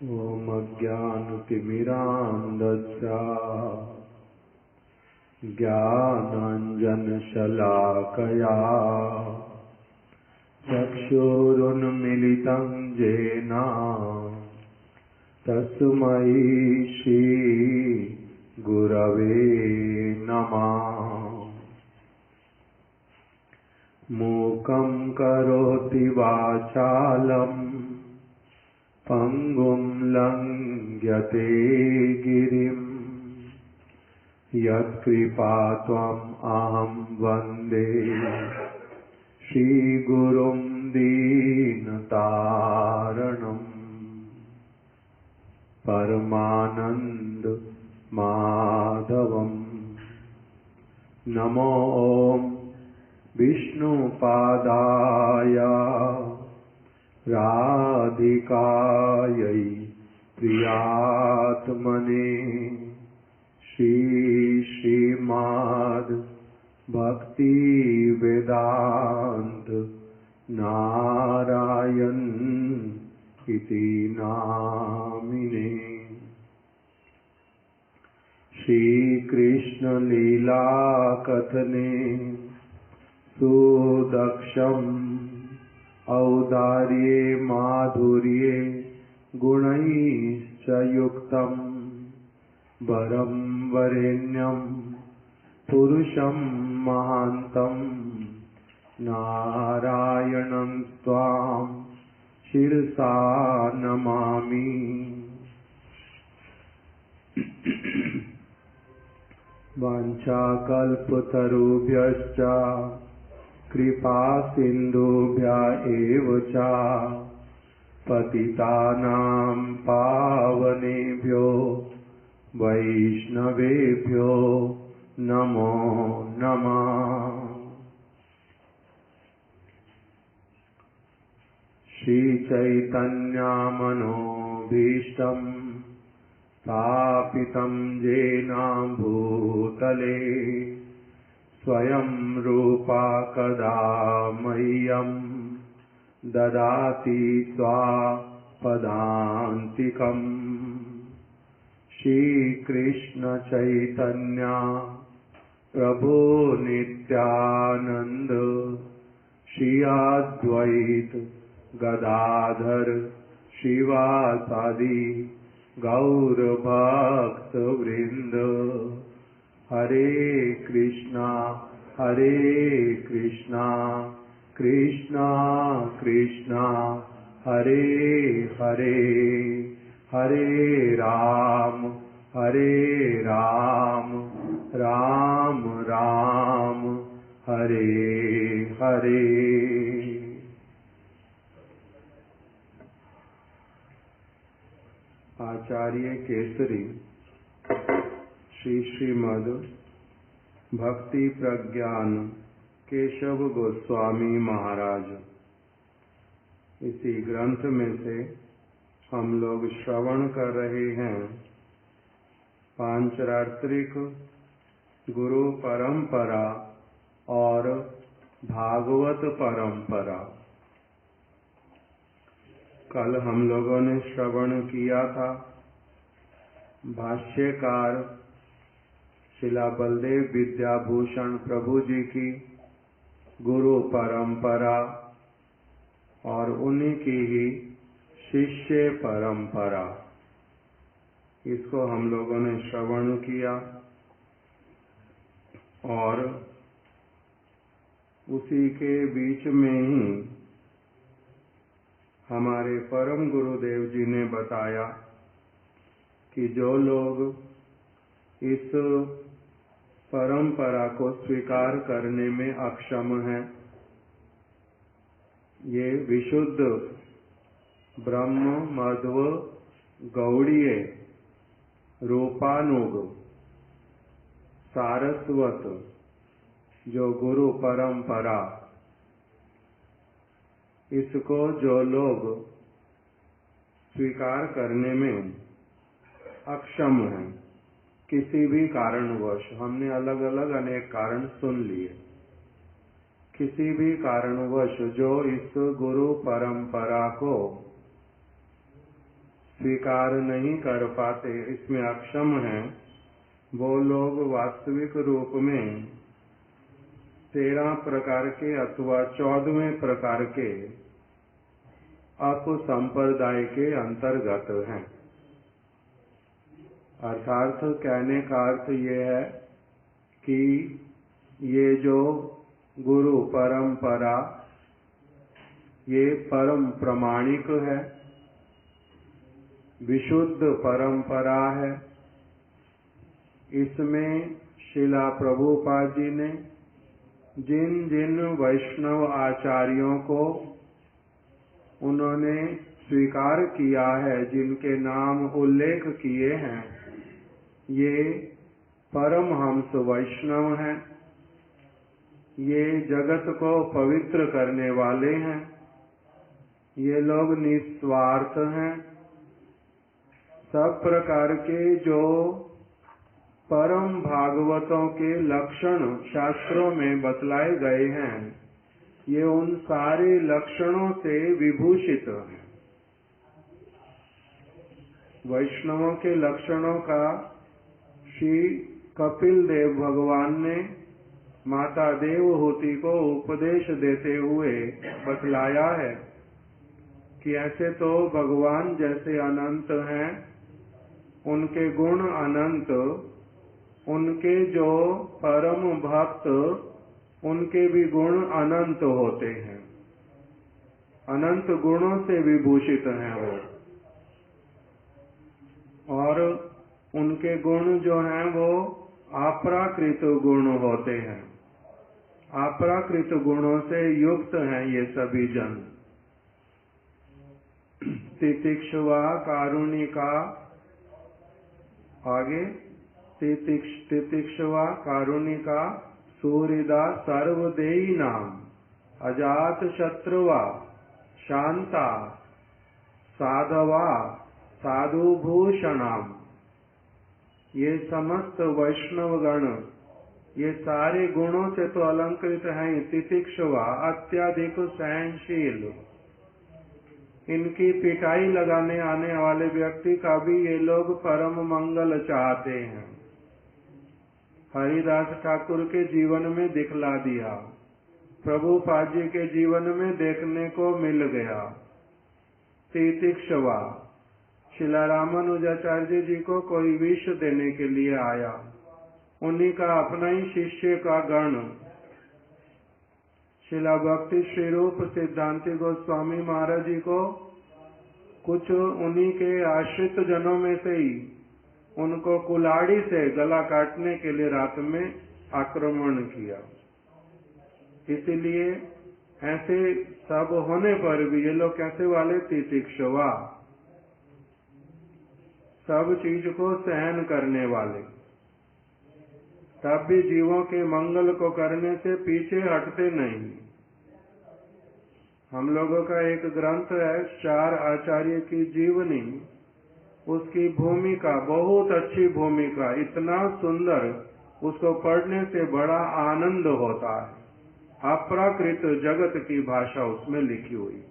ॐ अज्ञानतिमिरान्धस्य ज्ञानाञ्जनशलाकया चक्षुरुन्मीलितं येन तस्मै श्रीगुरवे नमः। मूकं करोति वाचालं पंगुं लंघ्यते गिरिं यत्कृपात्वम् अहं वन्दे श्रीगुरुं दीनतारणम्। परमानन्द माधवम्। नमो विष्णुपादाय राधिकायै प्रियात्मने श्रीमद् भक्ति वेदांत नारायण इति नामिने। श्री कृष्ण लीला कथने सुदक्षम् औदार्ये माधुर्ये गुणैश्च युक्तं वरं वरेण्यं पुरुषं महान्तं नारायणं त्वां शिरसा नमामि। वाञ्छाकल्पतरुभ्यश्च कृपा सिन्धुभ्य एव च पतितानां पावनेभ्यो वैष्णवेभ्यो नमो नमः। श्रीचैतन्यमनोभीष्टं स्थापितं येन भूतले स्वयं रूपा कदा मह्यं ददाति स्वापदान्तिकम्। श्रीकृष्ण चैतन्य प्रभु नित्यानंद श्री अद्वैत गदाधर शिवासादि गौर भक्त वृंद। हरे कृष्णा कृष्णा कृष्णा हरे हरे, हरे राम राम राम हरे हरे। आचार्य केसरी श्रीमद् भक्ति प्रज्ञान केशव गोस्वामी महाराज, इसी ग्रंथ में से हम लोग श्रवण कर रहे हैं पांचरात्रिक गुरु परंपरा और भागवत परंपरा। कल हम लोगों ने श्रवण किया था भाष्यकार शिला बलदेव विद्याभूषण प्रभु जी की गुरु परंपरा और उन्हीं की ही शिष्य परंपरा, इसको हम लोगों ने श्रवण किया। और उसी के बीच में ही हमारे परम गुरुदेव जी ने बताया कि जो लोग इस परंपरा को स्वीकार करने में अक्षम हैं, ये विशुद्ध ब्रह्म मध्व गौड़ीय रूपानुग सारस्वत जो गुरु परंपरा, इसको जो लोग स्वीकार करने में अक्षम हैं किसी भी कारणवश, हमने अलग अलग अनेक कारण सुन लिए, किसी भी कारणवश जो इस गुरु परंपरा को स्वीकार नहीं कर पाते, इसमें अक्षम हैं, वो लोग वास्तविक रूप में 13 प्रकार के अथवा 14वें प्रकार के अपसंप्रदाय के अंतर्गत हैं। अर्थात कहने का अर्थ ये है कि ये जो गुरु परंपरा ये परम प्रमाणिक है, विशुद्ध परंपरा है। इसमें श्रीला प्रभुपाद जी ने जिन जिन वैष्णव आचार्यों को उन्होंने स्वीकार किया है, जिनके नाम उल्लेख किए हैं, ये परमहंस वैष्णव हैं। ये जगत को पवित्र करने वाले हैं। ये लोग निस्वार्थ हैं। सब प्रकार के जो परम भागवतों के लक्षण शास्त्रों में बतलाए गए हैं, ये उन सारे लक्षणों से विभूषित हैं। वैष्णवों के लक्षणों का श्री कपिल देव भगवान ने माता देवहूति को उपदेश देते हुए बतलाया है कि ऐसे तो भगवान जैसे अनंत हैं, उनके गुण अनंत, उनके जो परम भक्त उनके भी गुण अनंत होते हैं, अनंत गुणों से विभूषित हैं वो। और उनके गुण जो हैं वो अपराकृत गुण होते हैं। अपराकृत गुणों से युक्त हैं ये सभी जन। तितिक्षवा कारुणिका, आगे तितिक्षवा कारुणिका सूरिदा सर्वदेयी नाम अजात शत्रुवा शांता साधवा साधुभूषणाम। ये समस्त वैष्णवगण ये सारे गुणों से तो अलंकृत हैं। तितिक्षवा अत्यधिक सहनशील, इनकी पिटाई लगाने आने वाले व्यक्ति का भी ये लोग परम मंगल चाहते हैं। हरिदास ठाकुर के जीवन में दिखला दिया, प्रभुपाद जी के जीवन में देखने को मिल गया। तितिक्षवा, श्रीला रामानुजाचार्य जी को कोई विष देने के लिए आया, उन्हीं का अपना ही शिष्य का गण श्रीला भक्ति श्री रूप सिद्धांति गोस्वामी महाराज जी को कुछ उन्हीं के आश्रित जनों में से ही उनको कुल्हाड़ी से गला काटने के लिए रात में आक्रमण किया। इसीलिए ऐसे सब होने पर भी ये लोग कैसे वाले तितिक्षवा, सब चीज को सहन करने वाले, तब भी जीवों के मंगल को करने से पीछे हटते नहीं। हम लोगों का एक ग्रंथ है 4 आचार्य की जीवनी, उसकी भूमिका बहुत अच्छी भूमिका, इतना सुंदर, उसको पढ़ने से बड़ा आनंद होता है। अप्राकृत जगत की भाषा उसमें लिखी हुई,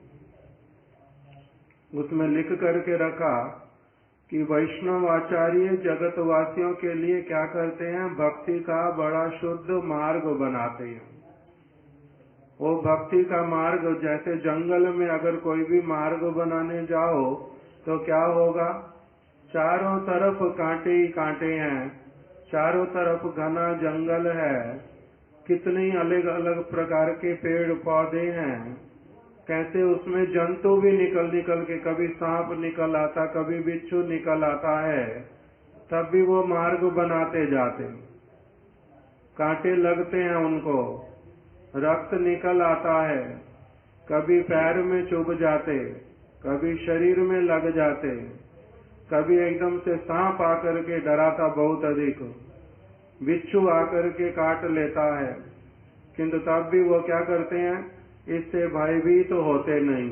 उसमें लिख करके रखा कि वैष्णव आचार्य जगत वासियों के लिए क्या करते हैं, भक्ति का बड़ा शुद्ध मार्ग बनाते हैं। वो भक्ति का मार्ग, जैसे जंगल में अगर कोई भी मार्ग बनाने जाओ तो क्या होगा, चारों तरफ कांटे ही कांटे हैं, चारों तरफ घना जंगल है, कितने अलग अलग प्रकार के पेड़ पौधे हैं, कैसे उसमें जंतु भी निकल के, कभी सांप निकल आता, कभी बिच्छू निकल आता है, तब भी वो मार्ग बनाते जाते, कांटे लगते हैं उनको, रक्त निकल आता है, कभी पैर में चुभ जाते, कभी शरीर में लग जाते, कभी एकदम से सांप आकर के डराता बहुत अधिक, बिच्छू आकर के काट लेता है, किंतु तब भी वो क्या करते हैं, इससे भयभीत तो होते नहीं,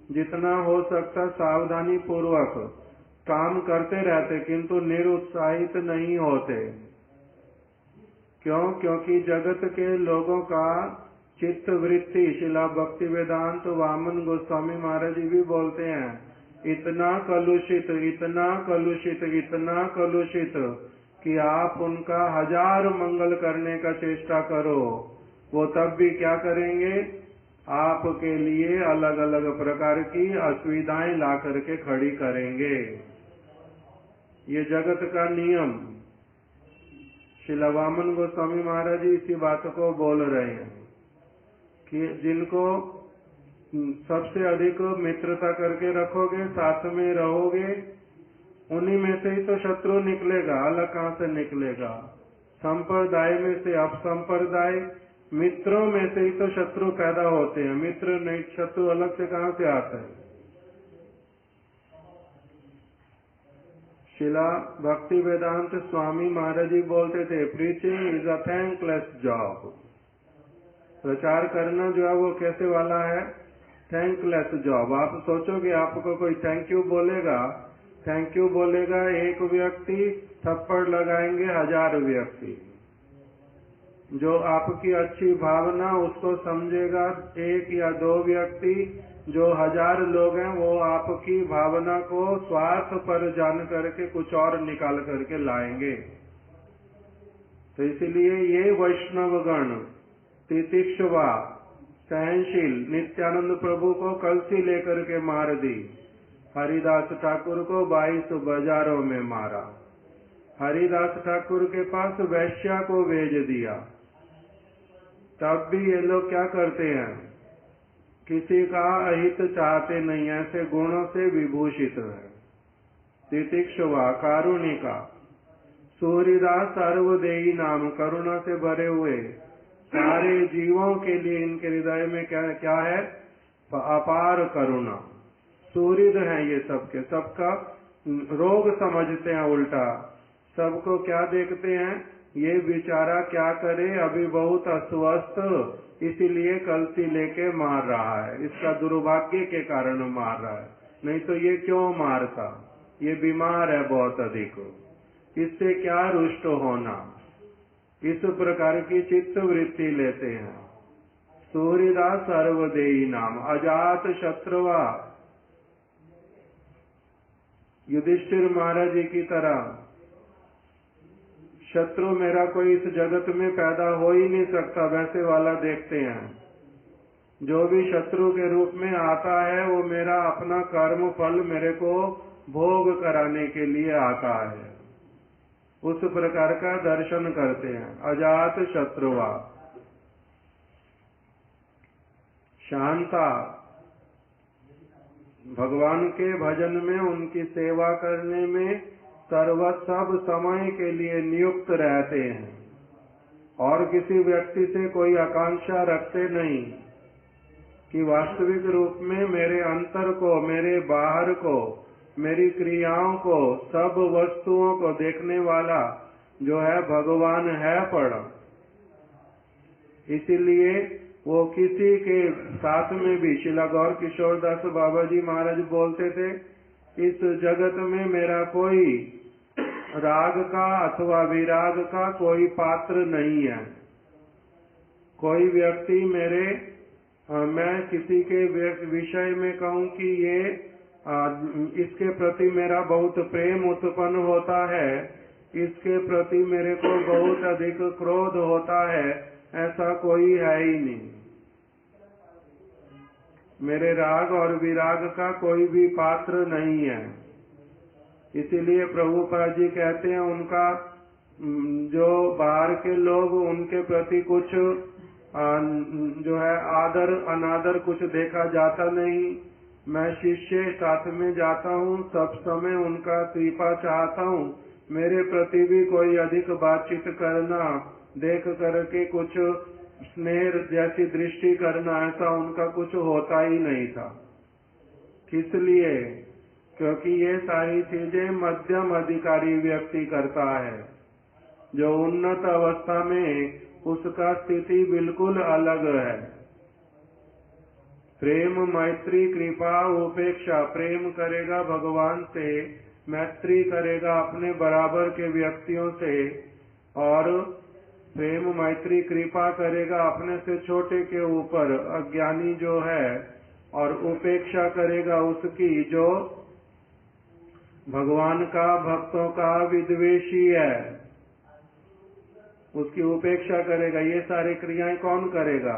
जितना हो सकता सावधानी पूर्वक काम करते रहते, किंतु निरुत्साहित नहीं होते। क्यों? क्योंकि जगत के लोगों का चित्त वृत्ति, शिला भक्ति वेदांत वामन गोस्वामी महाराज जी भी बोलते हैं इतना कलुषित, इतना कलुषित, इतना कलुषित कि आप उनका 1000 मंगल करने का चेष्टा करो, वो तब भी क्या करेंगे, आपके लिए अलग अलग प्रकार की असुविधाएं ला करके खड़ी करेंगे। ये जगत का नियम। श्रील वामन गोस्वामी महाराज जी इसी बात को बोल रहे हैं कि जिनको सबसे अधिक मित्रता करके रखोगे, साथ में रहोगे, उन्हीं में से ही तो शत्रु निकलेगा, अलग कहाँ से निकलेगा। संप्रदाय में से अपसंप्रदाय, मित्रों में से ही तो शत्रु पैदा होते हैं, मित्र नहीं, शत्रु अलग से कहाँ से आता है। शिला भक्ति वेदांत स्वामी महाराज जी बोलते थे, preaching is a thankless job. प्रचार करना जो है वो कैसे वाला है, थैंकलेस जॉब। आप सोचोगे आपको कोई थैंक यू बोलेगा, थैंक यू बोलेगा एक व्यक्ति, थप्पड़ लगाएंगे 1000 व्यक्ति। जो आपकी अच्छी भावना उसको समझेगा 1 या 2 व्यक्ति, जो 1000 लोग हैं वो आपकी भावना को स्वार्थ पर जान करके कुछ और निकाल करके लाएंगे। तो इसलिए ये वैष्णवगण तितिक्षवा, सहनशील, नित्यानंद प्रभु को कलसी लेकर के मार दी, हरिदास ठाकुर को 22 बाजारों में मारा, हरिदास ठाकुर के पास वैश्या को भेज दिया। तब भी ये लोग क्या करते हैं, किसी का अहित चाहते नहीं, ऐसे गुणों से विभूषित है। तितिक्षवा, कारुणिका, सूर्यदास सर्वदेही नाम, करुणा से भरे हुए, सारे जीवों के लिए इनके हृदय में क्या है, अपार करुणा। सूर्य है ये सबके, सबका रोग समझते हैं उल्टा, सबको क्या देखते हैं, ये बेचारा क्या करे, अभी बहुत अस्वस्थ, इसीलिए कलसी लेके मार रहा है, इसका दुर्भाग्य के कारण मार रहा है, नहीं तो ये क्यों मारता, ये बीमार है बहुत अधिक, इससे क्या रुष्ट होना। इस प्रकार की चित्त वृत्ति लेते हैं। सूर्यदास सर्वदेही नाम, अजात शत्रुवा, युधिष्ठिर महाराज जी की तरह शत्रु मेरा कोई इस जगत में पैदा हो ही नहीं सकता, वैसे वाला देखते हैं। जो भी शत्रु के रूप में आता है वो मेरा अपना कर्म फल मेरे को भोग कराने के लिए आता है, उस प्रकार का दर्शन करते हैं। अजात शत्रुवा, शांता, भगवान के भजन में, उनकी सेवा करने में सब समय के लिए नियुक्त रहते हैं और किसी व्यक्ति से कोई आकांक्षा रखते नहीं कि वास्तविक रूप में मेरे अंतर को, मेरे बाहर को, मेरी क्रियाओं को, सब वस्तुओं को देखने वाला जो है भगवान है पड़ा। इसीलिए वो किसी के साथ में भी, श्रील गौर किशोर दास बाबा जी महाराज बोलते थे, इस जगत में मेरा कोई राग का अथवा विराग का कोई पात्र नहीं है। कोई व्यक्ति मेरे, मैं किसी के विषय में कहूं कि ये इसके प्रति मेरा बहुत प्रेम उत्पन्न होता है, इसके प्रति मेरे को बहुत अधिक क्रोध होता है, ऐसा कोई है ही नहीं। मेरे राग और विराग का कोई भी पात्र नहीं है। इसीलिए प्रभुपाद जी कहते हैं उनका जो बाहर के लोग उनके प्रति कुछ जो है आदर अनादर कुछ देखा जाता नहीं। मैं शिष्य साथ में जाता हूँ, सब समय उनका कृपा चाहता हूँ, मेरे प्रति भी कोई अधिक बातचीत करना, देख करके कुछ स्नेह जैसी दृष्टि करना, ऐसा उनका कुछ होता ही नहीं था। किस लिए? क्योंकि ये सारी चीजें मध्यम अधिकारी व्यक्ति करता है। जो उन्नत अवस्था में उसका स्थिति बिल्कुल अलग है। प्रेम, मैत्री, कृपा, उपेक्षा, प्रेम करेगा भगवान से, मैत्री करेगा अपने बराबर के व्यक्तियों से, और प्रेम, मैत्री, कृपा करेगा अपने से छोटे के ऊपर, अज्ञानी जो है, और उपेक्षा करेगा उसकी जो भगवान का भक्तों का विद्वेषी है, उसकी उपेक्षा करेगा। ये सारी क्रियाएं कौन करेगा?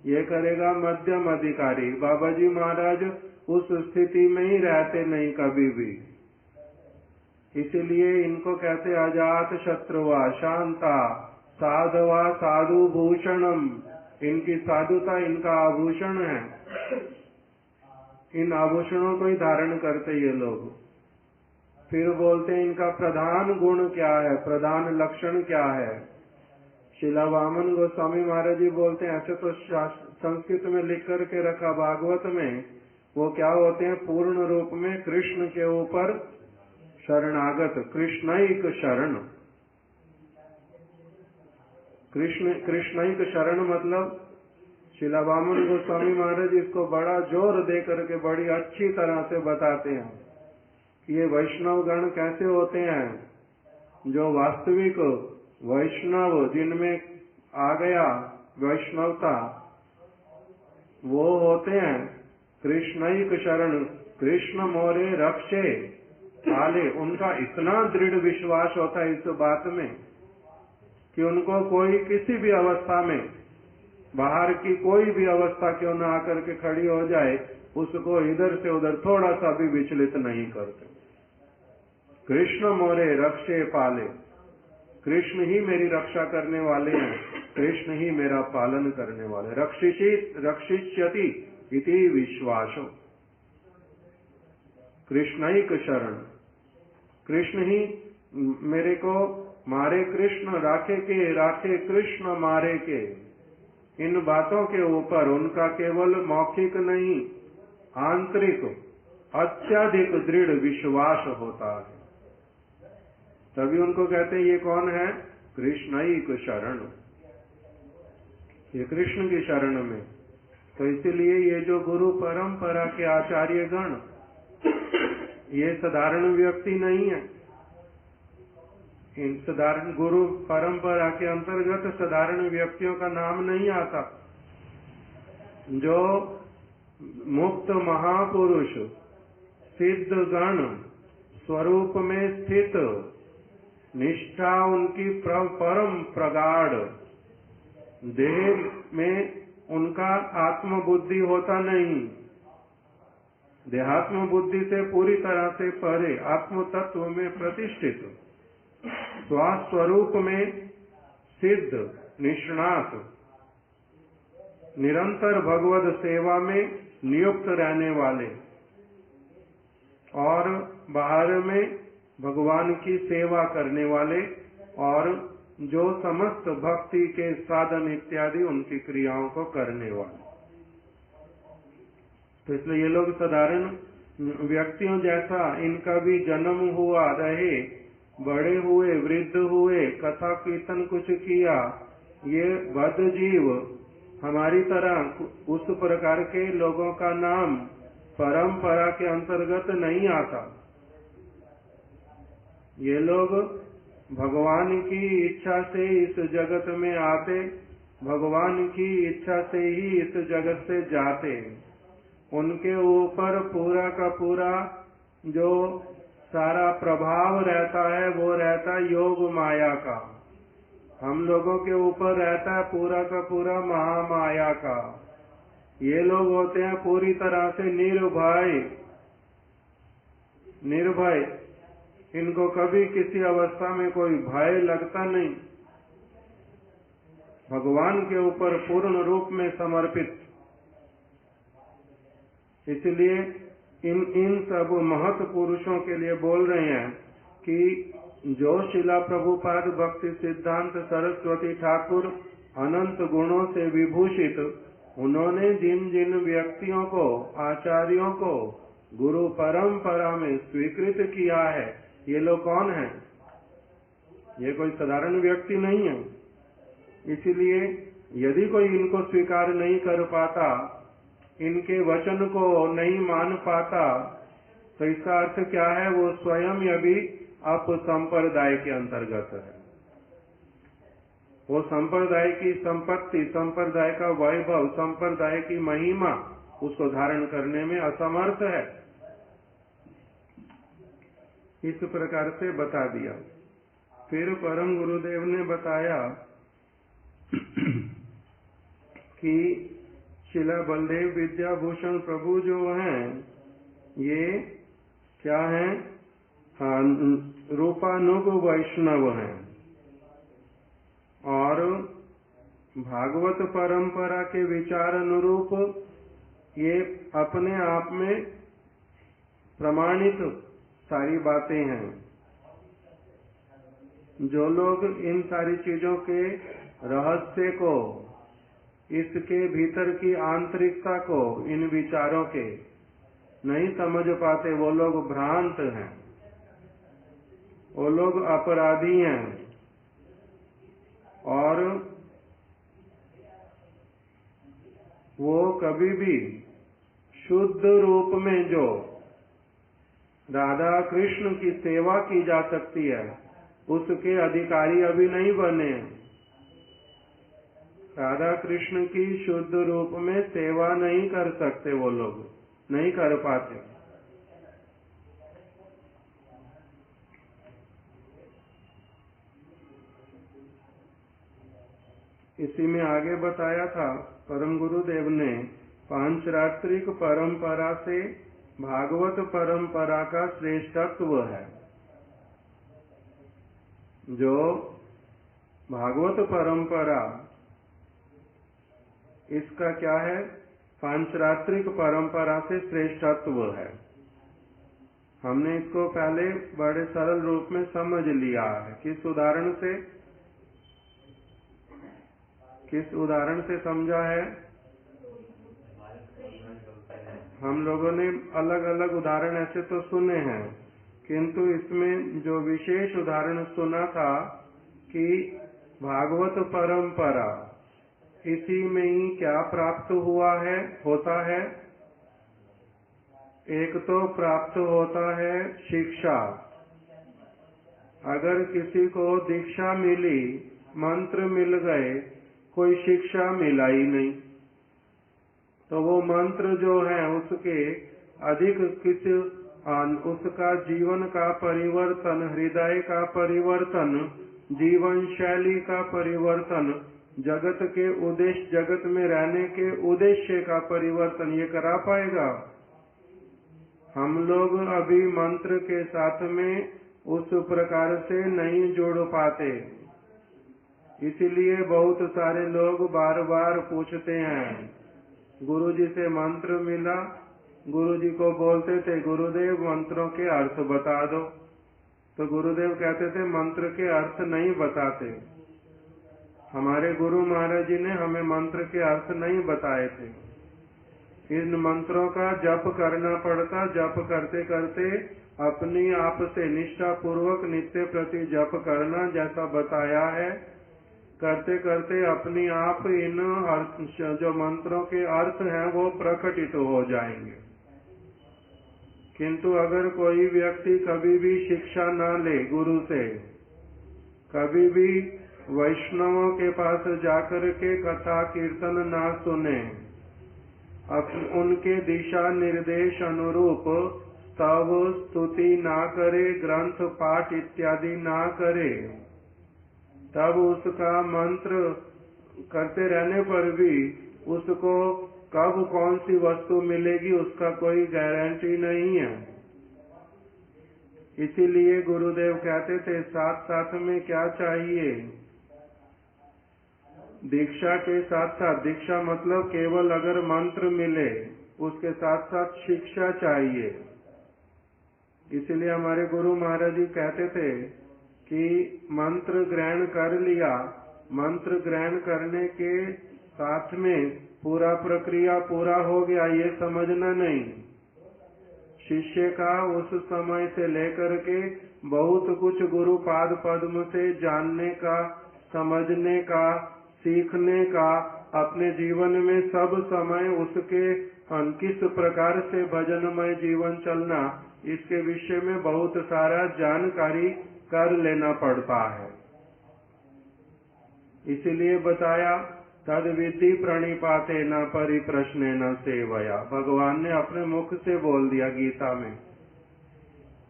ये करेगा मध्यम अधिकारी। बाबा जी महाराज उस स्थिति में ही रहते नहीं कभी भी, इसीलिए इनको कहते अजात शत्रुवा शांता साधवा साधु भूषणम। इनकी साधुता इनका आभूषण है, इन आभूषणों को ही धारण करते ये लोग। फिर बोलते हैं इनका प्रधान गुण क्या है, प्रधान लक्षण क्या है। शिला वामन गोस्वामी महाराज जी बोलते हैं, ऐसे तो संस्कृत में लिख करके रखा भागवत में, वो क्या होते हैं? पूर्ण रूप में कृष्ण के ऊपर शरणागत, कृष्णैक शरण। कृष्णैक शरण मतलब शिला वामन गोस्वामी महाराज इसको बड़ा जोर दे करके बड़ी अच्छी तरह से बताते हैं कि ये वैष्णव गण कैसे होते हैं। जो वास्तविक वैष्णव जिनमें आ गया वैष्णवता, वो होते हैं कृष्णैक शरण। कृष्ण मोरे रक्षे आले। उनका इतना दृढ़ विश्वास होता है इस बात में कि उनको कोई किसी भी अवस्था में, बाहर की कोई भी अवस्था क्यों न आकर के खड़ी हो जाए, उसको इधर से उधर थोड़ा सा भी विचलित नहीं करते। कृष्ण मोरे रक्षे पाले। कृष्ण ही मेरी रक्षा करने वाले हैं, कृष्ण ही मेरा पालन करने वाले। रक्षिष्यति इति विश्वासो। कृष्णैक शरण। कृष्ण ही मेरे को मारे, कृष्ण राखे के, राखे कृष्ण मारे के। इन बातों के ऊपर उनका केवल मौखिक नहीं, आंतरिक अत्यधिक दृढ़ विश्वास होता है। तभी उनको कहते हैं ये कौन है? कृष्णैक शरण। ये कृष्ण की शरण में। तो इसीलिए ये जो गुरु परंपरा के आचार्य गण, ये साधारण व्यक्ति नहीं है। इन साधारण गुरु परंपरा के अंतर्गत साधारण व्यक्तियों का नाम नहीं आता। जो मुक्त महापुरुष, सिद्ध गण, स्वरूप में स्थित, निष्ठा उनकी परम प्रगाढ़, देह में उनका आत्मबुद्धि होता नहीं, देहात्म बुद्धि से पूरी तरह से परे, आत्म तत्व में प्रतिष्ठित, स्वस्वरूप में सिद्ध, निष्णात, निरंतर भगवत सेवा में नियुक्त रहने वाले और बाहर में भगवान की सेवा करने वाले, और जो समस्त भक्ति के साधन इत्यादि उनकी क्रियाओं को करने वाले। तो इसलिए ये लोग साधारण व्यक्तियों जैसा इनका भी जन्म हुआ, रहे, बड़े हुए, वृद्ध हुए, कथा कीर्तन कुछ किया, ये बद्ध जीव हमारी तरह उस प्रकार के लोगों का नाम परंपरा के अंतर्गत नहीं आता। ये लोग भगवान की इच्छा से इस जगत में आते, भगवान की इच्छा से ही इस जगत से जाते। उनके ऊपर पूरा का पूरा जो सारा प्रभाव रहता है वो रहता है योग माया का। हम लोगों के ऊपर रहता है पूरा का पूरा महामाया का। ये लोग होते हैं पूरी तरह से निर्भय। निर्भय, इनको कभी किसी अवस्था में कोई भय लगता नहीं, भगवान के ऊपर पूर्ण रूप में समर्पित। इसलिए इन सब महत् पुरुषों के लिए बोल रहे हैं कि जो शिला प्रभुपाद भक्ति सिद्धांत सरस्वती ठाकुर अनंत गुणों से विभूषित, उन्होंने जिन जिन व्यक्तियों को, आचार्यों को गुरु परंपरा में स्वीकृत किया है, ये लोग कौन हैं? ये कोई साधारण व्यक्ति नहीं है। इसीलिए यदि कोई इनको स्वीकार नहीं कर पाता, इनके वचन को नहीं मान पाता, तो इसका अर्थ क्या है? वो स्वयं अभी अपसंप्रदाय के अंतर्गत है। वो संप्रदाय की संपत्ति, संप्रदाय का वैभव, संप्रदाय की महिमा उसको धारण करने में असमर्थ है। इस प्रकार से बता दिया। फिर परम गुरुदेव ने बताया कि शिला बलदेव विद्याभूषण प्रभु जो हैं ये क्या हैं? रूपानुग वैष्णव हैं और भागवत परंपरा के विचार अनुरूप ये अपने आप में प्रमाणित सारी बातें हैं। जो लोग इन सारी चीजों के रहस्य को, इसके भीतर की आंतरिकता को, इन विचारों के नहीं समझ पाते, वो लोग भ्रांत हैं, वो लोग अपराधी हैं। और वो कभी भी शुद्ध रूप में जो राधा कृष्ण की सेवा की जा सकती है उसके अधिकारी अभी नहीं बने। राधा कृष्ण की शुद्ध रूप में सेवा नहीं कर सकते, वो लोग नहीं कर पाते। इसी में आगे बताया था परम गुरुदेव ने, पांचरात्रिक परंपरा से भागवत परंपरा का श्रेष्ठत्व है। जो भागवत परंपरा, इसका क्या है? पांचरात्रिक परंपरा से श्रेष्ठत्व है। हमने इसको पहले बड़े सरल रूप में समझ लिया है। किस उदाहरण से समझा है? हम लोगों ने अलग अलग उदाहरण ऐसे तो सुने हैं, किंतु इसमें जो विशेष उदाहरण सुना था कि भागवत परंपरा, इसी में ही क्या प्राप्त होता है? एक तो प्राप्त होता है शिक्षा। अगर किसी को दीक्षा मिली, मंत्र मिल गए, कोई शिक्षा मिला ही नहीं, तो वो मंत्र जो है उसके अधिक उसका जीवन का परिवर्तन, हृदय का परिवर्तन, जीवन शैली का परिवर्तन, जगत के उद्देश्य, जगत में रहने के उद्देश्य का परिवर्तन ये करा पाएगा? हम लोग अभी मंत्र के साथ में उस प्रकार से नहीं जुड़ पाते। इसीलिए बहुत सारे लोग बार बार पूछते हैं, गुरुजी से मंत्र मिला, गुरुजी को बोलते थे गुरुदेव मंत्रों के अर्थ बता दो, तो गुरुदेव कहते थे मंत्र के अर्थ नहीं बताते। हमारे गुरु महाराज जी ने हमें मंत्र के अर्थ नहीं बताए थे। इन मंत्रों का जप करना पड़ता, जप करते करते अपनी आप से निष्ठा पूर्वक नित्य प्रति जप करना, जैसा बताया है। करते करते अपनी आप इन अर्थ, जो मंत्रों के अर्थ हैं वो प्रकटित हो जाएंगे। किंतु अगर कोई व्यक्ति कभी भी शिक्षा न ले गुरु से, कभी भी वैष्णवों के पास जाकर के कथा कीर्तन ना सुने, उनके दिशा निर्देश अनुरूप स्तव स्तुति ना करे, ग्रंथ पाठ इत्यादि ना करे, तब उसका मंत्र करते रहने पर भी उसको कब कौन सी वस्तु मिलेगी उसका कोई गारंटी नहीं है। इसीलिए गुरुदेव कहते थे साथ साथ में क्या चाहिए? दीक्षा के साथ साथ, दीक्षा मतलब केवल अगर मंत्र मिले, उसके साथ साथ शिक्षा चाहिए। इसलिए हमारे गुरु महाराज जी कहते थे कि मंत्र ग्रहण कर लिया, मंत्र ग्रहण करने के साथ में पूरा प्रक्रिया पूरा हो गया ये समझना नहीं। शिष्य का उस समय से लेकर के बहुत कुछ गुरु पाद पद्म से जानने का, समझने का, सीखने का, अपने जीवन में सब समय उसके किस प्रकार से भजनमय जीवन चलना, इसके विषय में बहुत सारा जानकारी कर लेना पड़ता है। इसीलिए बताया तद विधि प्रणिपाते न परिप्रश्ने न सेवया। भगवान ने अपने मुख से बोल दिया गीता में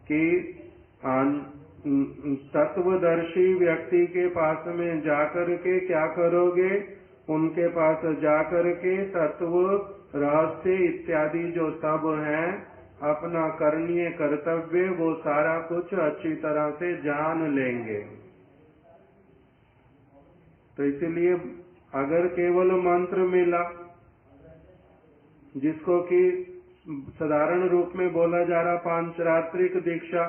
कि तत्वदर्शी व्यक्ति के पास में जाकर के क्या करोगे? उनके पास जाकर के तत्व रहस्य इत्यादि जो सब है, अपना करणीय कर्तव्य, वो सारा कुछ अच्छी तरह से जान लेंगे। तो इसलिए अगर केवल मंत्र मिला, जिसको कि साधारण रूप में बोला जा रहा पांचरात्रिक दीक्षा,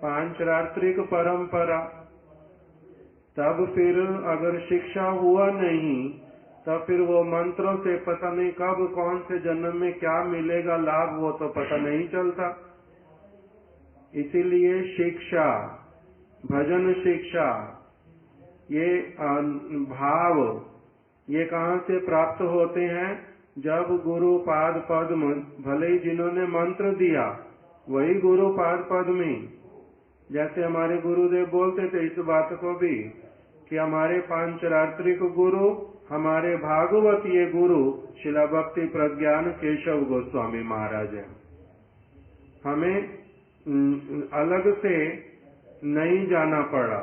पांचरात्रिक परंपरा, तब फिर अगर शिक्षा हुआ नहीं, तब फिर वो मंत्रों से पता नहीं कब कौन से जन्म में क्या मिलेगा लाभ, वो तो पता नहीं चलता। इसीलिए शिक्षा, भजन शिक्षा, ये भाव, ये कहाँ से प्राप्त होते हैं? जब गुरु पाद पद्म, भले ही जिन्होंने मंत्र दिया वही गुरु पाद पद्म ही, जैसे हमारे गुरुदेव बोलते थे इस बात को भी कि हमारे पांचरात्रिक गुरु, हमारे भागवतीय गुरु शिला भक्ति प्रज्ञान केशव गोस्वामी महाराज हैं। हमें अलग से नहीं जाना पड़ा।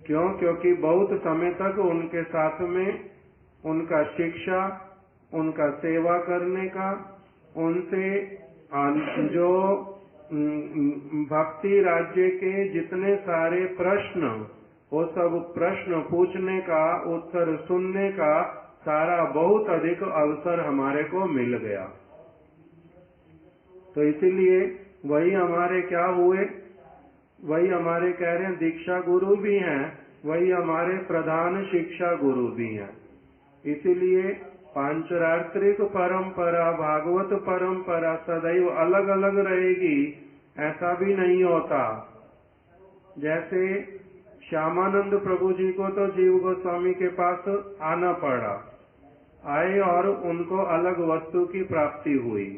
क्यों? क्योंकि बहुत समय तक उनके साथ में उनका शिक्षा, उनका सेवा करने का, उनसे जो भक्ति राज्य के जितने सारे प्रश्न, वो सब प्रश्न पूछने का, उत्तर सुनने का सारा बहुत अधिक अवसर हमारे को मिल गया। तो इसीलिए वही हमारे क्या हुए, वही हमारे कह रहे हैं दीक्षा गुरु भी हैं, वही हमारे प्रधान शिक्षा गुरु भी हैं। इसीलिए पांचरात्रिक परंपरा, भागवत परंपरा सदैव अलग अलग रहेगी, ऐसा भी नहीं होता। जैसे श्यामानंद प्रभु जी को तो जीव गोस्वामी के पास आना पड़ा, आए और उनको अलग वस्तु की प्राप्ति हुई।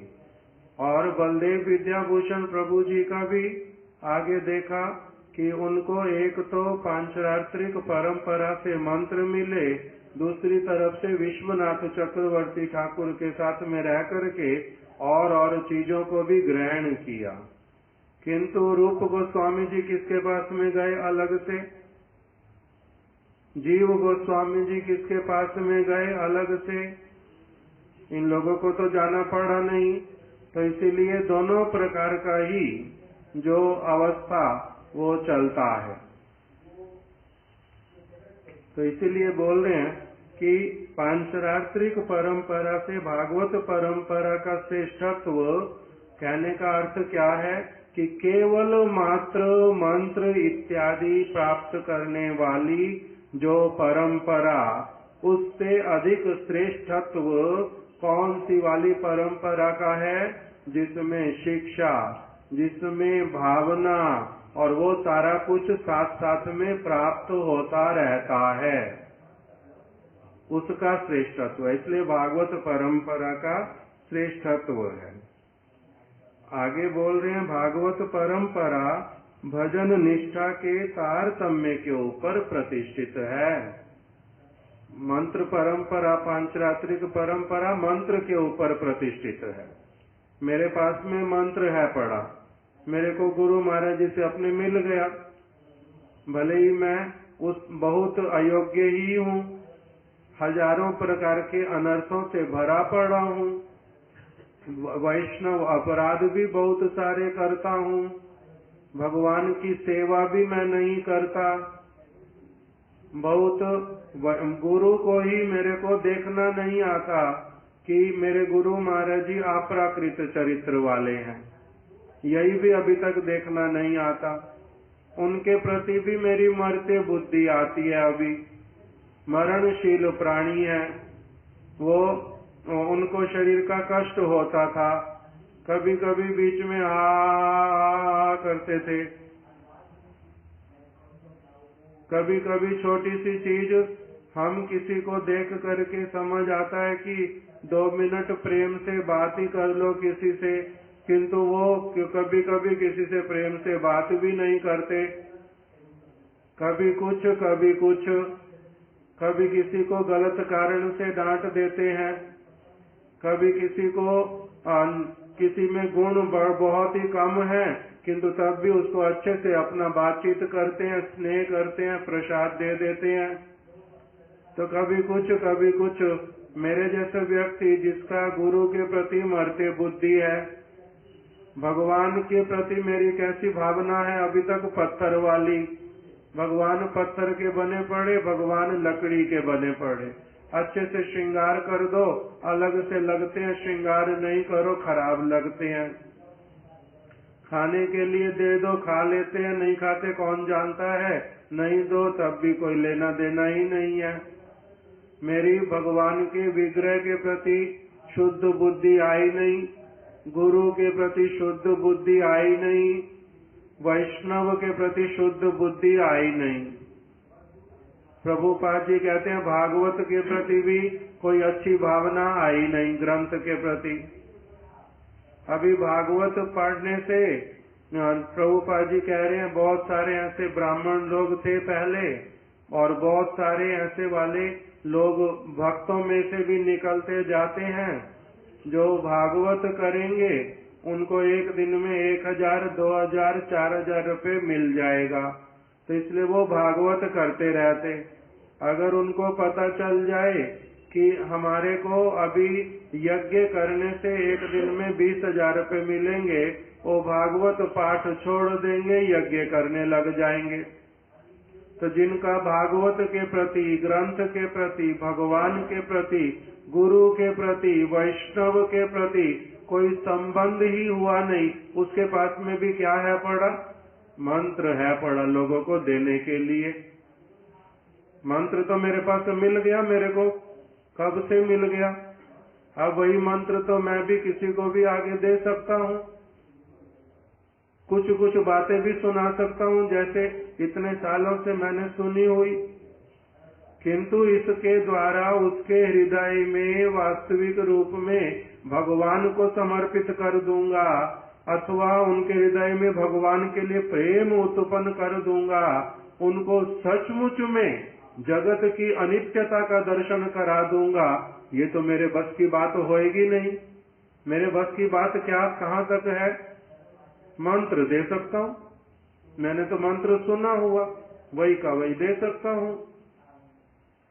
और बलदेव विद्याभूषण प्रभु जी का भी आगे देखा कि उनको एक तो पांचरात्रिक परंपरा से मंत्र मिले, दूसरी तरफ से विश्वनाथ चक्रवर्ती ठाकुर के साथ में रह करके और चीजों को भी ग्रहण किया। किंतु रूप गोस्वामी जी किसके पास में गए अलग से? जीव गोस्वामी जी किसके पास में गए अलग से? इन लोगों को तो जाना पड़ा नहीं। तो इसीलिए दोनों प्रकार का ही जो अवस्था वो चलता है। तो इसीलिए बोल रहे हैं कि पांचरात्रिक परंपरा से भागवत परंपरा का श्रेष्ठत्व, कहने का अर्थ क्या है कि केवल मात्र मंत्र इत्यादि प्राप्त करने वाली जो परंपरा, उससे अधिक श्रेष्ठत्व कौन सी वाली परंपरा का है? जिसमें शिक्षा, जिसमें भावना और वो सारा कुछ साथ साथ में प्राप्त होता रहता है, उसका श्रेष्ठत्व। इसलिए भागवत परंपरा का श्रेष्ठत्व है। आगे बोल रहे हैं भागवत परंपरा भजन निष्ठा के तारतम्य के ऊपर प्रतिष्ठित है। मंत्र परंपरा, पांचरात्रिक परंपरा मंत्र के ऊपर प्रतिष्ठित है। मेरे पास में मंत्र है पड़ा, मेरे को गुरु महाराज जी से अपने मिल गया, भले ही मैं उस बहुत अयोग्य ही हूँ, हजारों प्रकार के अनर्थों से भरा पड़ा हूँ, वैष्णव अपराध भी बहुत सारे करता हूँ, भगवान की सेवा भी मैं नहीं करता, बहुत गुरु को ही मेरे को देखना नहीं आता कि मेरे गुरु महाराज जी अपराकृत चरित्र वाले हैं, यही भी अभी तक देखना नहीं आता। उनके प्रति भी मेरी मरते बुद्धि आती है, अभी मरणशील प्राणी है वो, उनको शरीर का कष्ट होता था, कभी कभी बीच में हा करते थे, कभी कभी छोटी सी चीज हम किसी को देख करके समझ आता है कि 2 मिनट प्रेम से बात ही कर लो किसी से, किंतु वो कभी कभी किसी से प्रेम से बात भी नहीं करते, कभी कुछ कभी कुछ, कभी किसी को गलत कारण से डांट देते हैं, कभी किसी को किसी में गुण बहुत ही कम है, किंतु तब भी उसको अच्छे से अपना बातचीत करते हैं, स्नेह करते हैं, प्रसाद दे देते हैं। तो कभी कुछ मेरे जैसे व्यक्ति जिसका गुरु के प्रति मरते बुद्धि है, भगवान के प्रति मेरी कैसी भावना है अभी तक पत्थर वाली। भगवान पत्थर के बने पड़े, भगवान लकड़ी के बने पड़े। अच्छे से श्रृंगार कर दो, अलग से लगते हैं, श्रृंगार नहीं करो खराब लगते हैं। खाने के लिए दे दो, खा लेते हैं, नहीं खाते कौन जानता है, नहीं दो तब भी कोई लेना देना ही नहीं है। मेरी भगवान के विग्रह के प्रति शुद्ध बुद्धि आई नहीं, गुरु के प्रति शुद्ध बुद्धि आई नहीं, वैष्णव के प्रति शुद्ध बुद्धि आई नहीं। प्रभुपाद जी कहते हैं भागवत के प्रति भी कोई अच्छी भावना आई नहीं, ग्रंथ के प्रति। अभी भागवत पढ़ने से प्रभुपाद जी कह रहे हैं बहुत सारे ऐसे ब्राह्मण लोग थे पहले, और बहुत सारे ऐसे वाले लोग भक्तों में से भी निकलते जाते हैं जो भागवत करेंगे, उनको एक दिन में 1000, 2000, 4000 रुपये मिल जाएगा। तो इसलिए वो भागवत करते रहते। अगर उनको पता चल जाए कि हमारे को अभी यज्ञ करने से एक दिन में 20,000 रुपये मिलेंगे, वो भागवत पाठ छोड़ देंगे, यज्ञ करने लग जाएंगे। तो जिनका भागवत के प्रति, ग्रंथ के प्रति, भगवान के प्रति, गुरु के प्रति, वैष्णव के प्रति कोई संबंध ही हुआ नहीं, उसके पास में भी क्या है पड़ा? मंत्र है पड़ा लोगों को देने के लिए। मंत्र तो मेरे पास मिल गया, मेरे को कब से मिल गया। अब वही मंत्र तो मैं भी किसी को भी आगे दे सकता हूँ, कुछ बातें भी सुना सकता हूँ, जैसे इतने सालों से मैंने सुनी हुई, किंतु इसके द्वारा उसके हृदय में वास्तविक रूप में भगवान को समर्पित कर दूंगा, अथवा उनके हृदय में भगवान के लिए प्रेम उत्पन्न कर दूंगा, उनको सचमुच में जगत की अनित्यता का दर्शन करा दूंगा, ये तो मेरे बस की बात होएगी नहीं। मेरे बस की बात क्या, कहाँ तक है? मंत्र दे सकता हूँ, मैंने तो मंत्र सुना हुआ, वही का वही दे सकता हूँ।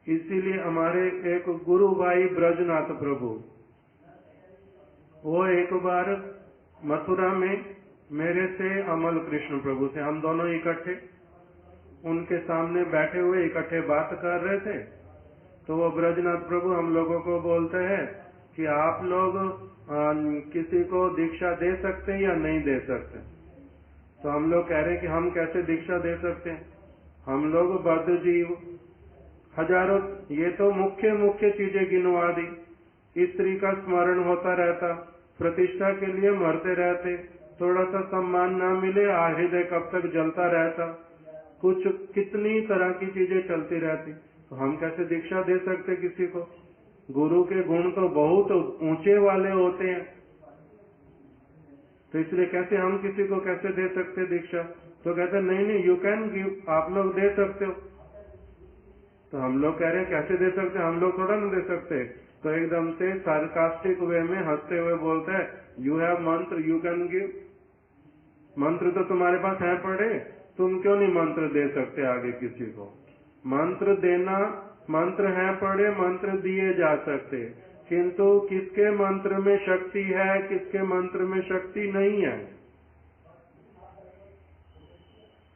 इसीलिए हमारे एक गुरु भाई ब्रजनाथ प्रभु, वो एक बार मथुरा में मेरे से अमल कृष्ण प्रभु से, हम दोनों इकट्ठे उनके सामने बैठे हुए इकट्ठे बात कर रहे थे। तो वो ब्रजनाथ प्रभु हम लोगों को बोलते हैं कि आप लोग किसी को दीक्षा दे सकते हैं या नहीं दे सकते। तो हम लोग कह रहे हैं कि हम कैसे दीक्षा दे सकते हैं, हम लोग बद्ध जीव, हजारों, ये तो मुख्य चीजें गिनवा दी। स्त्री का स्मरण होता रहता, प्रतिष्ठा के लिए मरते रहते, थोड़ा सा सम्मान ना मिले हृदय कब तक जलता रहता, कुछ कितनी तरह की चीजें चलती रहती। तो हम कैसे दीक्षा दे सकते किसी को? गुरु के गुण तो बहुत ऊंचे वाले होते हैं, तो इसलिए कैसे हम किसी को कैसे दे सकते दीक्षा? तो कहते नहीं यू कैन गिव, आप लोग दे सकते हो। तो हम लोग कह रहे हैं कैसे दे सकते, हम लोग थोड़ा ना दे सकते। तो एकदम से सार्कास्टिक वे में हंसते हुए बोलते हैं यू हैव मंत्र, यू कैन गिव। मंत्र तो तुम्हारे पास है पड़े, तुम क्यों नहीं मंत्र दे सकते आगे किसी को? मंत्र देना, मंत्र है पड़े, मंत्र दिए जा सकते, किंतु किसके मंत्र में शक्ति है, किसके मंत्र में शक्ति नहीं है।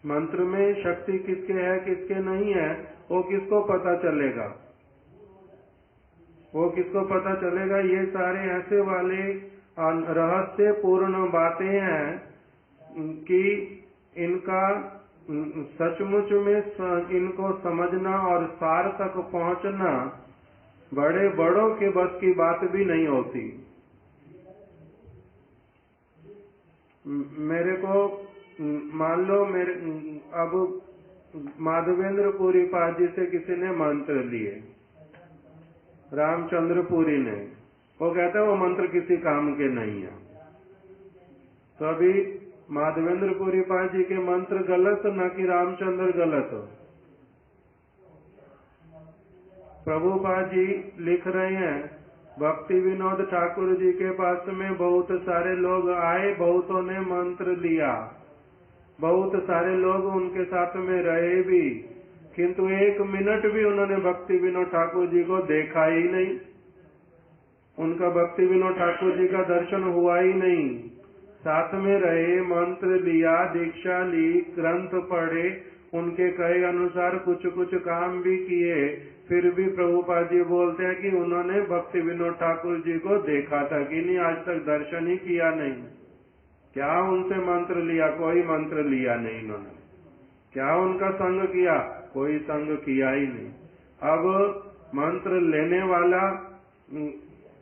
मंत्र में शक्ति किसके है किसके नहीं है, वो किसको पता चलेगा? वो किसको पता चलेगा? ये सारे ऐसे वाले रहस्य पूर्ण बातें हैं कि इनका सचमुच में इनको समझना और सार तक पहुंचना बड़े बड़ों के बस की बात भी नहीं होती। मेरे को मान लो मेरे अब माधवेंद्र पुरी पाद जी से किसी ने मंत्र लिए, रामचंद्र पुरी ने, वो कहते हैं वो मंत्र किसी काम के नहीं है। तो अभी माधवेंद्र पुरी पाद जी के मंत्र गलत न कि रामचंद्र गलत हो। प्रभुपाद जी लिख रहे हैं भक्ति विनोद ठाकुर जी के पास में बहुत सारे लोग आए, बहुतों ने मंत्र लिया, बहुत सारे लोग उनके साथ में रहे भी, किंतु एक मिनट भी उन्होंने भक्ति विनोद ठाकुर जी को देखा ही नहीं। उनका भक्ति विनोद ठाकुर जी का दर्शन हुआ ही नहीं। साथ में रहे, मंत्र लिया, दीक्षा ली, ग्रंथ पढ़े, उनके कहे अनुसार कुछ कुछ काम भी किए, फिर भी प्रभुपाद जी बोलते हैं कि उन्होंने भक्ति विनोद ठाकुर जी को देखा था कि नहीं, आज तक दर्शन ही किया नहीं। क्या उनसे मंत्र लिया? कोई मंत्र लिया नहीं इन्होंने। क्या उनका संग किया? कोई संग किया ही नहीं। अब मंत्र लेने वाला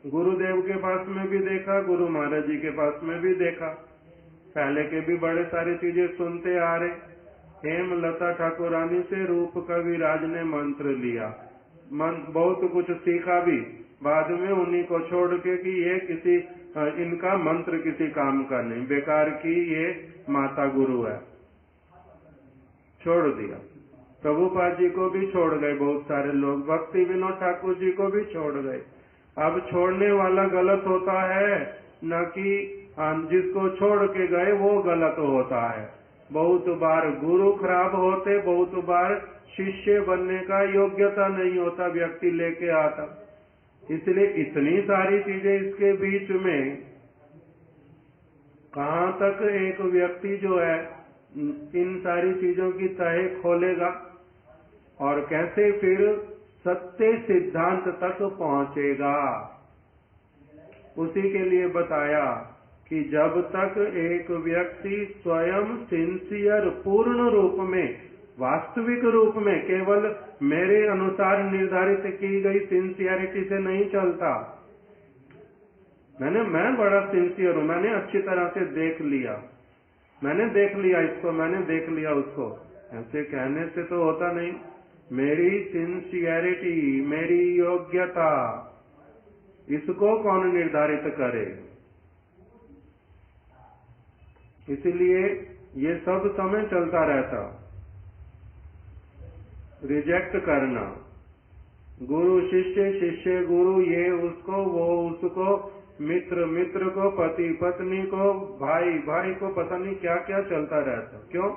गुरुदेव के पास में भी देखा, गुरु महाराज जी के पास में भी देखा, पहले के भी बड़े सारी चीजें सुनते आ रहे। हेमलता ठाकुरानी से रूप कविराज ने मंत्र लिया, बहुत कुछ सीखा भी, बाद में उन्हीं को छोड़ के कि ये किसी इनका मंत्र किसी काम का नहीं, बेकार की ये माता गुरु है, छोड़ दिया। प्रभुपाद जी को भी छोड़ गए बहुत सारे लोग, भक्ति विनोद ठाकुर जी को भी छोड़ गए। अब छोड़ने वाला गलत होता है, न कि जिसको छोड़ के गए वो गलत होता है। बहुत बार गुरु खराब होते, बहुत बार शिष्य बनने का योग्यता नहीं होता व्यक्ति लेके आता। इसलिए इतनी सारी चीजें इसके बीच में कहाँ तक एक व्यक्ति जो है इन सारी चीजों की तह खोलेगा और कैसे फिर सत्य सिद्धांत तक पहुंचेगा। उसी के लिए बताया कि जब तक एक व्यक्ति स्वयं सिंसियर पूर्ण रूप में, वास्तविक रूप में, केवल मेरे अनुसार निर्धारित की गई सिंसियरिटी से नहीं चलता। मैं बड़ा सिंसियर हूं, मैंने अच्छी तरह से देख लिया, मैंने देख लिया इसको, मैंने देख लिया उसको, ऐसे कहने से तो होता नहीं। मेरी सिंसियरिटी, मेरी योग्यता, इसको कौन निर्धारित करे? इसलिए ये सब समय चलता रहता। रिजेक्ट करना, गुरु शिष्य, शिष्य गुरु, ये उसको, वो उसको, मित्र मित्र को, पति पत्नी को, भाई भाई को, पता नहीं क्या क्या चलता रहता। क्यों?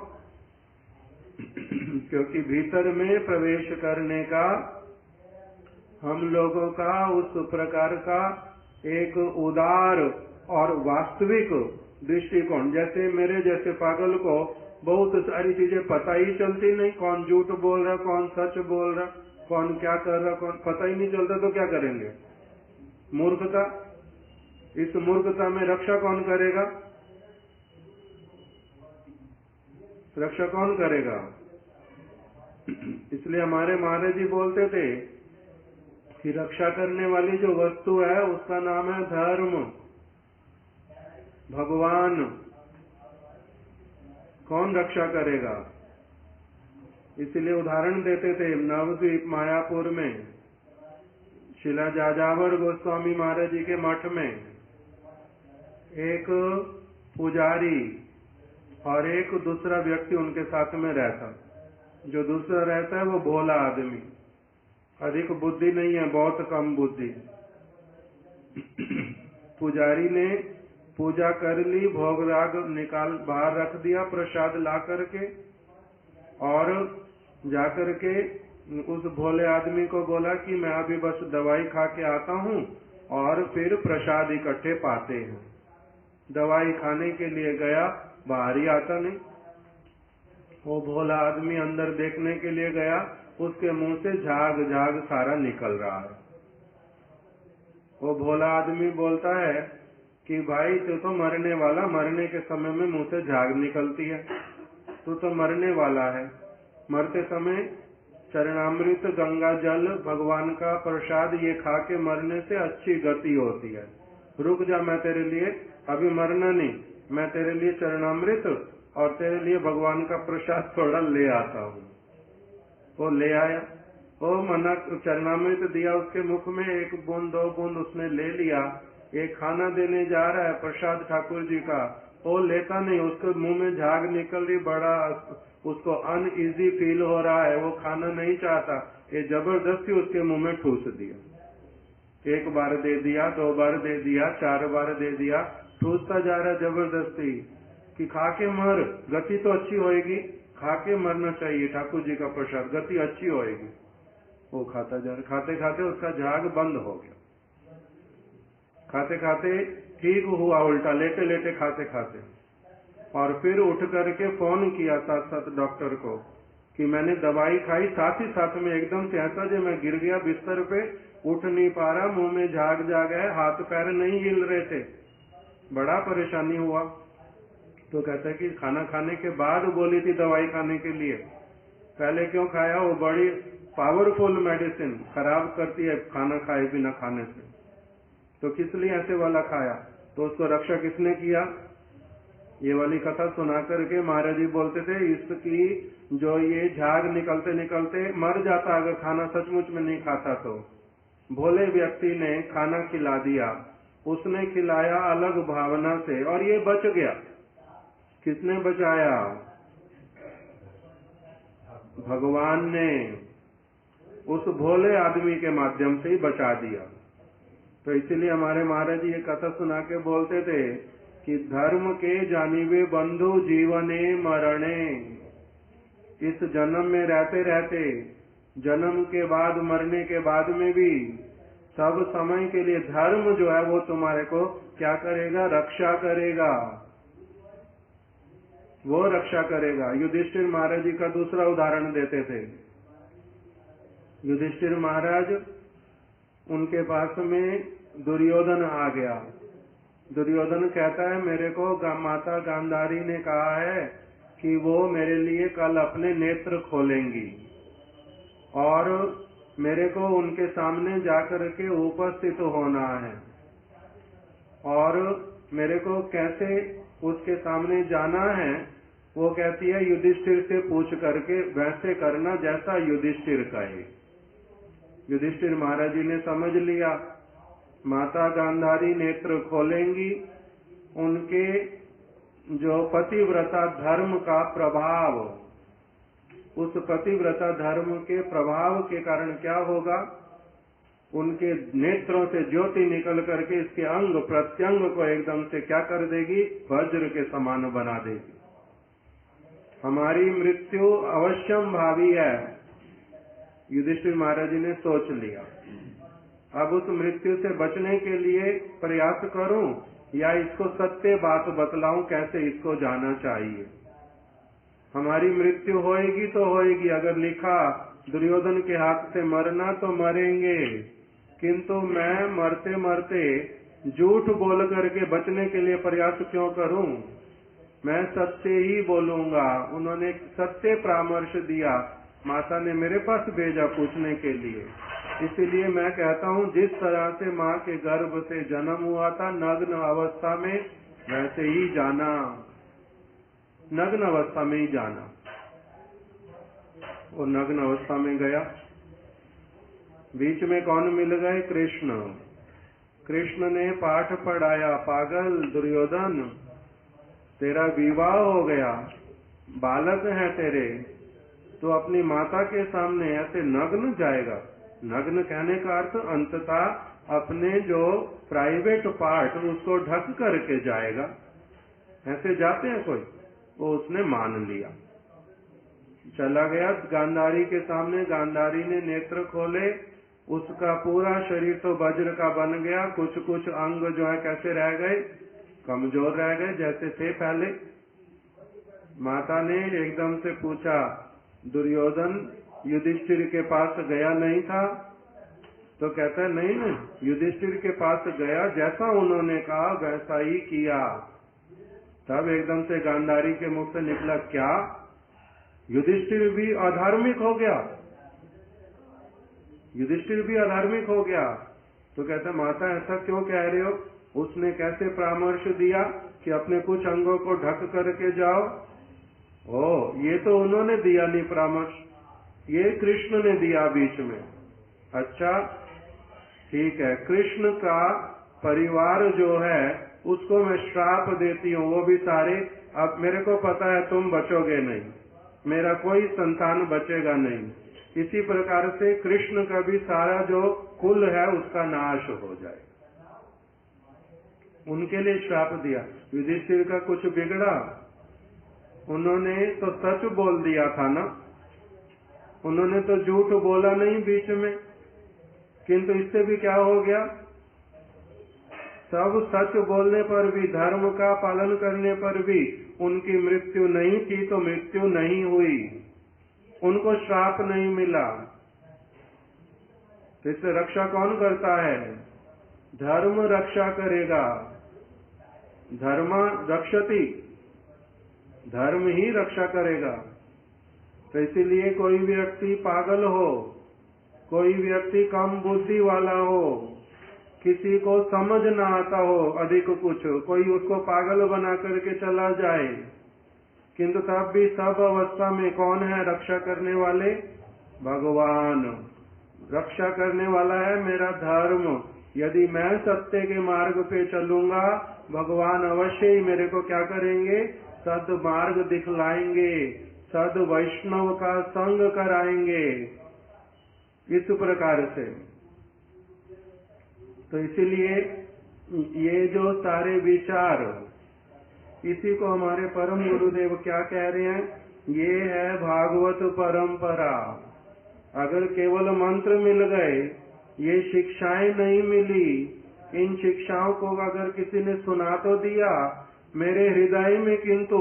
क्योंकि भीतर में प्रवेश करने का हम लोगों का उस प्रकार का एक उदार और वास्तविक दृष्टिकोण, जैसे मेरे जैसे पागल को बहुत सारी चीजें पता ही चलती नहीं, कौन झूठ बोल रहा, कौन सच बोल रहा, कौन क्या कर रहा, कौन पता ही नहीं चलता, तो क्या करेंगे? मूर्खता। इस मूर्खता में रक्षा कौन करेगा? रक्षा कौन करेगा? इसलिए हमारे महाराज जी बोलते थे कि रक्षा करने वाली जो वस्तु है उसका नाम है धर्म, भगवान। कौन रक्षा करेगा? इसलिए उदाहरण देते थे नवद्वीप मायापुर में, शिला जाजावर गोस्वामी महाराज जी के मठ में एक पुजारी और एक दूसरा व्यक्ति उनके साथ में रहता। जो दूसरा रहता है वो भोला आदमी, अधिक बुद्धि नहीं है, बहुत कम बुद्धि। पुजारी ने पूजा कर ली, भोग राग निकाल बाहर रख दिया, प्रसाद ला करके, और जाकर के उस भोले आदमी को बोला कि मैं अभी बस दवाई खा के आता हूँ, और फिर प्रसाद इकट्ठे पाते हैं। दवाई खाने के लिए गया, बाहर ही आता नहीं। वो भोला आदमी अंदर देखने के लिए गया, उसके मुंह से झाग झाग सारा निकल रहा है। वो भोला आदमी बोलता है कि भाई तू तो मरने वाला, मरने के समय में मुंह से झाग निकलती है, तू तो मरने वाला है। मरते समय चरणामृत, गंगा जल, भगवान का प्रसाद ये खा के मरने से अच्छी गति होती है। रुक जा, मैं तेरे लिए अभी मरना नहीं, मैं तेरे लिए चरणामृत और तेरे लिए भगवान का प्रसाद थोड़ा ले आता हूँ। वो ले आया, वो मना, चरणामृत दिया उसके मुख में, एक बूंद दो बूंद उसने ले लिया। एक खाना देने जा रहा है प्रसाद ठाकुर जी का, वो लेता नहीं, उसके मुंह में झाग निकल रही, बड़ा उसको अनईजी फील हो रहा है, वो खाना नहीं चाहता, ये जबरदस्ती उसके मुंह में ठूस दिया। 1 बार दे दिया, 2 बार दे दिया, 4 बार दे दिया, ठूसता जा रहा जबरदस्ती कि खा के मर, गति तो अच्छी होएगी, खा के मरना चाहिए, ठाकुर जी का प्रसाद, गति अच्छी होएगी। वो खाता जा रहा, खाते खाते उसका झाग बंद हो गया, खाते खाते ठीक हुआ उल्टा, लेटे लेटे खाते खाते। और फिर उठ करके फोन किया साथ साथ डॉक्टर को कि मैंने दवाई खाई, साथ ही साथ में एकदम से ऐसा जो मैं गिर गया बिस्तर पे, उठ नहीं पा रहा, मुंह में झाग जा गया, हाथ पैर नहीं हिल रहे थे, बड़ा परेशानी हुआ। तो कहता है कि खाना खाने के बाद बोली थी दवाई खाने के लिए, पहले क्यों खाया? वो बड़ी पावरफुल मेडिसिन, खराब करती है खाना खाए बिना खाने से, तो किस लिए ऐसे वाला खाया? तो उसको रक्षा किसने किया? ये वाली कथा सुना करके महाराज जी बोलते थे, इसकी जो ये झाग निकलते निकलते मर जाता अगर खाना सचमुच में नहीं खाता तो। भोले व्यक्ति ने खाना खिला दिया, उसने खिलाया अलग भावना से और ये बच गया। किसने बचाया? भगवान ने उस भोले आदमी के माध्यम से ही बचा दिया। तो इसलिए हमारे महाराज जी ये कथा सुना के बोलते थे कि धर्म के जानिवे बंधु जीवने मरणे, इस जन्म में रहते रहते, जन्म के बाद, मरने के बाद में भी सब समय के लिए धर्म जो है वो तुम्हारे को क्या करेगा? रक्षा करेगा, वो रक्षा करेगा। युधिष्ठिर महाराज जी का दूसरा उदाहरण देते थे। युधिष्ठिर महाराज, उनके पास में दुर्योधन आ गया। दुर्योधन कहता है मेरे को माता गांधारी ने कहा है कि वो मेरे लिए कल अपने नेत्र खोलेंगी और मेरे को उनके सामने जाकर के उपस्थित होना है, और मेरे को कैसे उसके सामने जाना है वो कहती है युधिष्ठिर से पूछ करके वैसे करना जैसा युधिष्ठिर कहे। युधिष्ठिर महाराज जी ने समझ लिया, माता गांधारी नेत्र खोलेंगी, उनके जो पतिव्रता धर्म का प्रभाव, उस पतिव्रता धर्म के प्रभाव के कारण क्या होगा? उनके नेत्रों से ज्योति निकल करके इसके अंग प्रत्यंग को एकदम से क्या कर देगी? वज्र के समान बना देगी। हमारी मृत्यु अवश्यम भावी है, युधिष्ठिर महाराज जी ने सोच लिया। अब उस मृत्यु से बचने के लिए प्रयास करूं या इसको सत्य बात बतलाऊं, कैसे इसको जाना चाहिए? हमारी मृत्यु होएगी तो होएगी, अगर लिखा दुर्योधन के हाथ से मरना तो मरेंगे, किंतु मैं मरते मरते झूठ बोल करके बचने के लिए प्रयास क्यों करूं? मैं सत्य ही बोलूंगा। उन्होंने सत्य परामर्श दिया, माता ने मेरे पास भेजा पूछने के लिए। इसीलिए मैं कहता हूँ जिस तरह से माँ के गर्भ से जन्म हुआ था नग्न अवस्था में, वैसे ही जाना, नग्न अवस्था में ही जाना। वो नग्न अवस्था में गया, बीच में कौन मिल गए? कृष्ण। कृष्ण ने पाठ पढ़ाया, पागल दुर्योधन तेरा विवाह हो गया, बालक है तेरे, तो अपनी माता के सामने ऐसे नग्न जाएगा? नग्न कहने का अर्थ अंततः अपने जो प्राइवेट पार्ट उसको ढक करके जाएगा। ऐसे जाते हैं कोई? वो उसने मान लिया, चला गया गांधारी के सामने। गांधारी ने नेत्र खोले, उसका पूरा शरीर तो वज्र का बन गया, कुछ कुछ अंग जो है कैसे रह गए? कमजोर रह गए, जैसे थे पहले। माता ने एकदम से पूछा, दुर्योधन युधिष्ठिर के पास गया नहीं था? तो कहता है नहीं नहीं, युधिष्ठिर के पास गया, जैसा उन्होंने कहा वैसा ही किया। तब एकदम से गांधारी के मुख से निकला, क्या युधिष्ठिर भी अधार्मिक हो गया? युधिष्ठिर भी अधार्मिक हो गया? तो कहता माता ऐसा क्यों कह रहे हो? उसने कैसे परामर्श दिया कि अपने कुछ अंगों को ढक करके जाओ? ओ, ये तो उन्होंने दिया नहीं परामर्श, ये कृष्ण ने दिया बीच में। अच्छा ठीक है, कृष्ण का परिवार जो है उसको मैं श्राप देती हूँ, वो भी सारे, अब मेरे को पता है तुम बचोगे नहीं, मेरा कोई संतान बचेगा नहीं। इसी प्रकार से कृष्ण का भी सारा जो कुल है उसका नाश हो जाए। उनके लिए श्राप दिया। युधिष्ठिर का कुछ बिगड़ा, उन्होंने तो सच बोल दिया था ना, उन्होंने तो झूठ बोला नहीं बीच में, किंतु इससे भी क्या हो गया, सब सच बोलने पर भी, धर्म का पालन करने पर भी उनकी मृत्यु नहीं थी, तो मृत्यु नहीं हुई, उनको श्राप नहीं मिला। तो इससे रक्षा कौन करता है? धर्म रक्षा करेगा। धर्म रक्षति, धर्म ही रक्षा करेगा। तो इसीलिए कोई व्यक्ति पागल हो, कोई व्यक्ति कम बुद्धि वाला हो, किसी को समझ ना आता हो अधिक कुछ, कोई उसको पागल बना करके चला जाए, किंतु तब भी सब अवस्था में कौन है रक्षा करने वाले? भगवान। रक्षा करने वाला है मेरा धर्म। यदि मैं सत्य के मार्ग पे चलूंगा, भगवान अवश्य ही मेरे को क्या करेंगे? सद मार्ग दिखलाएंगे, सद वैष्णव का संग कराएंगे, इस प्रकार से। तो इसीलिए ये जो सारे विचार, इसी को हमारे परम गुरुदेव क्या कह रहे हैं? ये है भागवत परंपरा। अगर केवल मंत्र मिल गए, ये शिक्षाएं नहीं मिली, इन शिक्षाओं को अगर किसी ने सुना तो दिया मेरे हृदय में, किंतु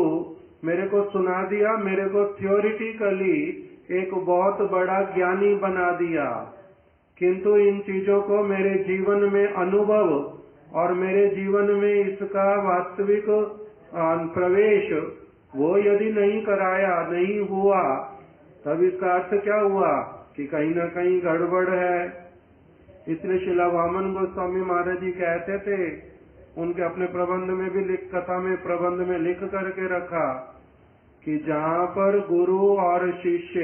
मेरे को सुना दिया, मेरे को थ्योरिटिकली एक बहुत बड़ा ज्ञानी बना दिया, किंतु इन चीजों को मेरे जीवन में अनुभव और मेरे जीवन में इसका वास्तविक प्रवेश वो यदि नहीं कराया, नहीं हुआ, तब इसका अर्थ क्या हुआ कि कहीं न कहीं गड़बड़ है। इसलिए शिला वामन गोस्वामी महाराज जी कहते थे, उनके अपने प्रबंध में भी कथा में प्रबंध में लिख करके रखा कि जहाँ पर गुरु और शिष्य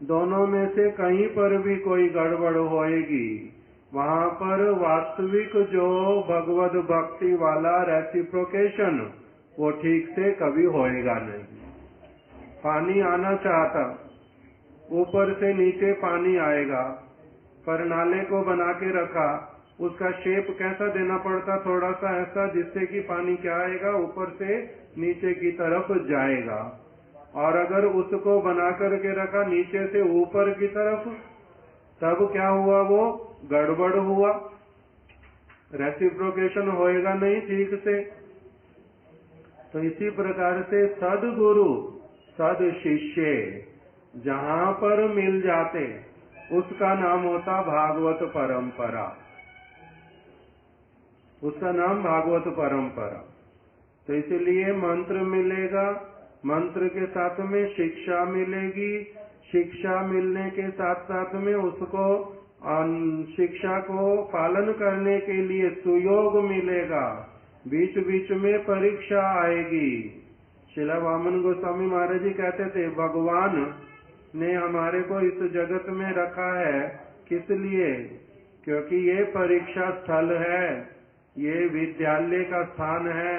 दोनों में से कहीं पर भी कोई गड़बड़ होएगी, वहाँ पर वास्तविक जो भगवत भक्ति वाला रेसिप्रोकेशन वो ठीक से कभी होएगा नहीं। पानी आना चाहता, ऊपर से नीचे पानी आएगा, पर नाले को बना के रखा, उसका शेप कैसा देना पड़ता? थोड़ा सा ऐसा, जिससे कि पानी क्या आएगा? ऊपर से नीचे की तरफ जाएगा। और अगर उसको बना करके रखा नीचे से ऊपर की तरफ, तब क्या हुआ? वो गड़बड़ हुआ, रेसिप्रोकेशन होएगा नहीं ठीक से। तो इसी प्रकार से सदगुरु सद शिष्य जहाँ पर मिल जाते, उसका नाम होता भागवत परंपरा, उसका नाम भागवत परंपरा। तो इसलिए मंत्र मिलेगा, मंत्र के साथ में शिक्षा मिलेगी, शिक्षा मिलने के साथ साथ में उसको शिक्षा को पालन करने के लिए सुयोग मिलेगा, बीच बीच में परीक्षा आएगी। शिला वामन गोस्वामी महाराज जी कहते थे, भगवान ने हमारे को इस जगत में रखा है, किस लिए? क्योंकि ये परीक्षा स्थल है, ये विद्यालय का स्थान है,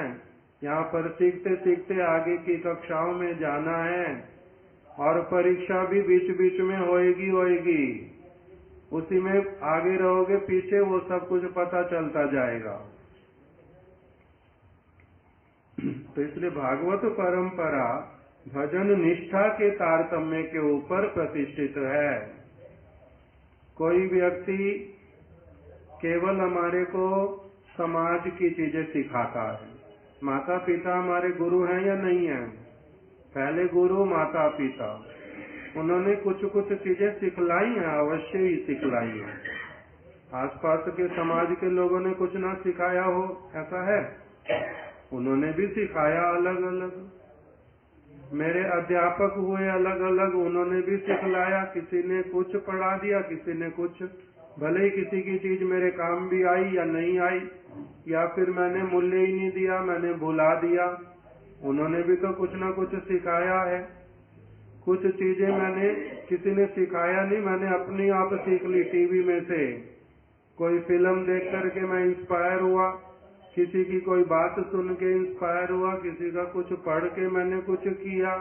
यहाँ पर सीखते सीखते आगे की कक्षाओं में जाना है, और परीक्षा भी बीच बीच में होएगी, उसी में आगे रहोगे, पीछे वो सब कुछ पता चलता जाएगा। तो इसलिए भागवत परंपरा भजन निष्ठा के तारतम्य के ऊपर प्रतिष्ठित है। कोई व्यक्ति केवल हमारे को समाज की चीजें सिखाता है। माता पिता हमारे गुरु हैं या नहीं है? पहले गुरु माता पिता, उन्होंने कुछ कुछ चीजें सिखलाई हैं, अवश्य ही सिखलाई हैं। आसपास के समाज के लोगों ने कुछ ना सिखाया हो, ऐसा है? उन्होंने भी सिखाया अलग अलग। मेरे अध्यापक हुए अलग अलग, उन्होंने भी सिखलाया, किसी ने कुछ पढ़ा दिया, किसी ने कुछ। भले ही किसी की चीज मेरे काम भी आई या नहीं आई, या फिर मैंने मूल्य ही नहीं दिया, मैंने भुला दिया, उन्होंने भी तो कुछ ना कुछ सिखाया है। कुछ चीजें मैंने, किसी ने सिखाया नहीं, मैंने अपनी आप सीख ली। टीवी में से कोई फिल्म देख करके मैं इंस्पायर हुआ, किसी की कोई बात सुन के इंस्पायर हुआ, किसी का कुछ पढ़ के मैंने कुछ किया।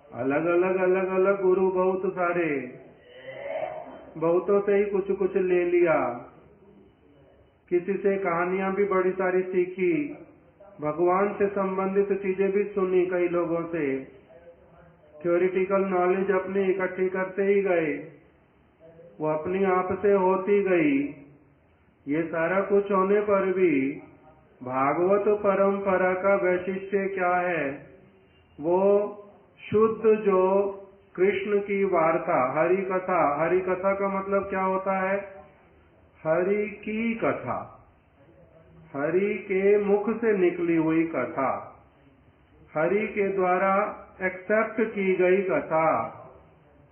अलग अलग गुरु बहुत सारे। बहुतों से ही कुछ कुछ ले लिया, किसी से कहानियां भी बड़ी सारी सीखी, भगवान से संबंधित चीजें भी सुनी कई लोगों से, थ्योरिटिकल नॉलेज अपनी इकट्ठी करते ही गए, वो अपनी आप से होती गई। ये सारा कुछ होने पर भी भागवत परंपरा का वैशिष्ट्य क्या है? वो शुद्ध जो कृष्ण की वार्ता, हरि कथा, हरि कथा का मतलब क्या होता है? हरि की कथा, हरि के मुख से निकली हुई कथा, हरि के द्वारा एक्सेप्ट की गई कथा,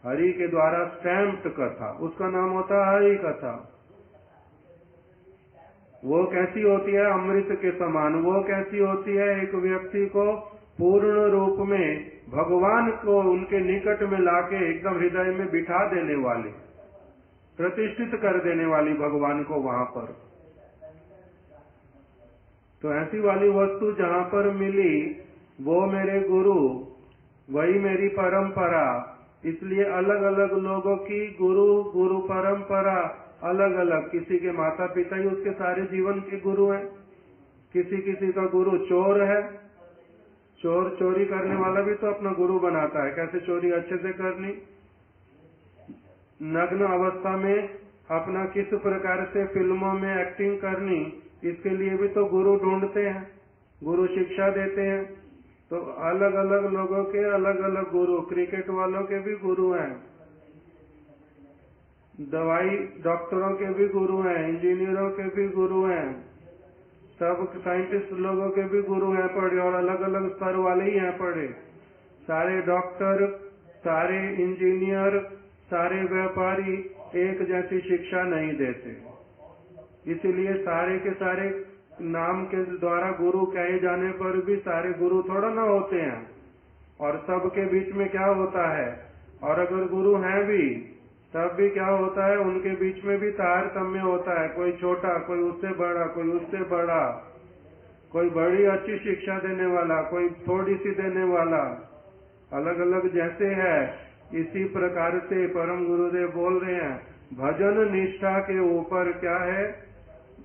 हरि के द्वारा स्टैम्प्ड कथा, उसका नाम होता है हरि कथा। वो कैसी होती है? अमृत के समान। वो कैसी होती है? एक व्यक्ति को पूर्ण रूप में भगवान को उनके निकट में लाके एकदम हृदय में बिठा देने वाली, प्रतिष्ठित कर देने वाली भगवान को वहां पर। तो ऐसी वाली वस्तु जहां पर मिली, वो मेरे गुरु, वही मेरी परंपरा। इसलिए अलग अलग लोगों की गुरु परंपरा अलग अलग। किसी के माता पिता ही उसके सारे जीवन के गुरु हैं, किसी का गुरु चोर है, चोरी करने वाला भी तो अपना गुरु बनाता है, कैसे चोरी अच्छे से करनी, नग्न अवस्था में अपना किस प्रकार से फिल्मों में एक्टिंग करनी, इसके लिए भी तो गुरु ढूंढते हैं, गुरु शिक्षा देते हैं। तो अलग अलग लोगों के अलग अलग गुरु, क्रिकेट वालों के भी गुरु हैं, दवाई डॉक्टरों के भी गुरु हैं, इंजीनियरों के भी गुरु हैं, सब साइंटिस्ट लोगों के भी गुरु हैं पढ़े, और अलग अलग स्तर वाले ही हैं पढ़े। सारे डॉक्टर, सारे इंजीनियर, सारे व्यापारी एक जैसी शिक्षा नहीं देते। इसीलिए सारे के सारे नाम के द्वारा गुरु कहे जाने पर भी सारे गुरु थोड़ा ना होते हैं, और सबके बीच में क्या होता है, और अगर गुरु हैं भी तब भी क्या होता है, उनके बीच में भी तारतम्य होता है। कोई छोटा, कोई उससे बड़ा, कोई उससे बड़ा, कोई बड़ी अच्छी शिक्षा देने वाला, कोई थोड़ी सी देने वाला, अलग अलग जैसे है। इसी प्रकार से परम गुरुदेव बोल रहे हैं, भजन निष्ठा के ऊपर क्या है?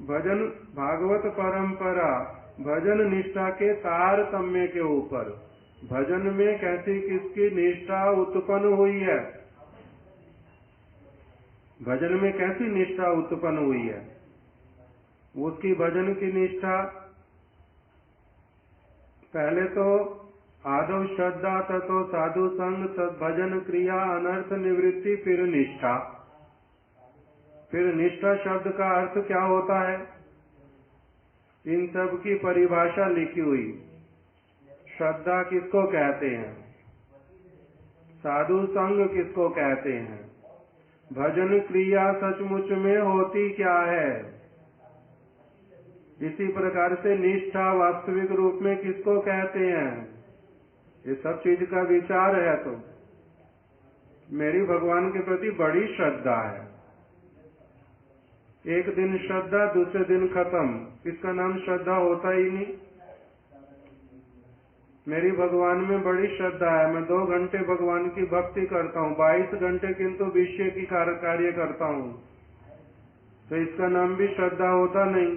भजन, भागवत परंपरा भजन निष्ठा के तारतम्य के ऊपर, भजन में कैसी किसकी निष्ठा उत्पन्न हुई है, भजन में कैसी निष्ठा उत्पन्न हुई है, उसकी भजन की निष्ठा पहले तो आदव श्रद्धा, ततो साधु संग, तत् भजन क्रिया, अनर्थ निवृत्ति, फिर निष्ठा। फिर निष्ठा शब्द का अर्थ क्या होता है? इन सब की परिभाषा लिखी हुई। श्रद्धा किसको कहते हैं? साधु संग किसको कहते हैं? भजन क्रिया सचमुच में होती क्या है? इसी प्रकार से निष्ठा वास्तविक रूप में किसको कहते हैं? ये सब चीज का विचार है। तो मेरी भगवान के प्रति बड़ी श्रद्धा है। एक दिन श्रद्धा, दूसरे दिन खत्म, इसका नाम श्रद्धा होता ही नहीं। मेरी भगवान में बड़ी श्रद्धा है। मैं 2 घंटे भगवान की भक्ति करता हूँ, 22 घंटे किंतु विषय की कार्य करता हूँ, तो इसका नाम भी श्रद्धा होता नहीं।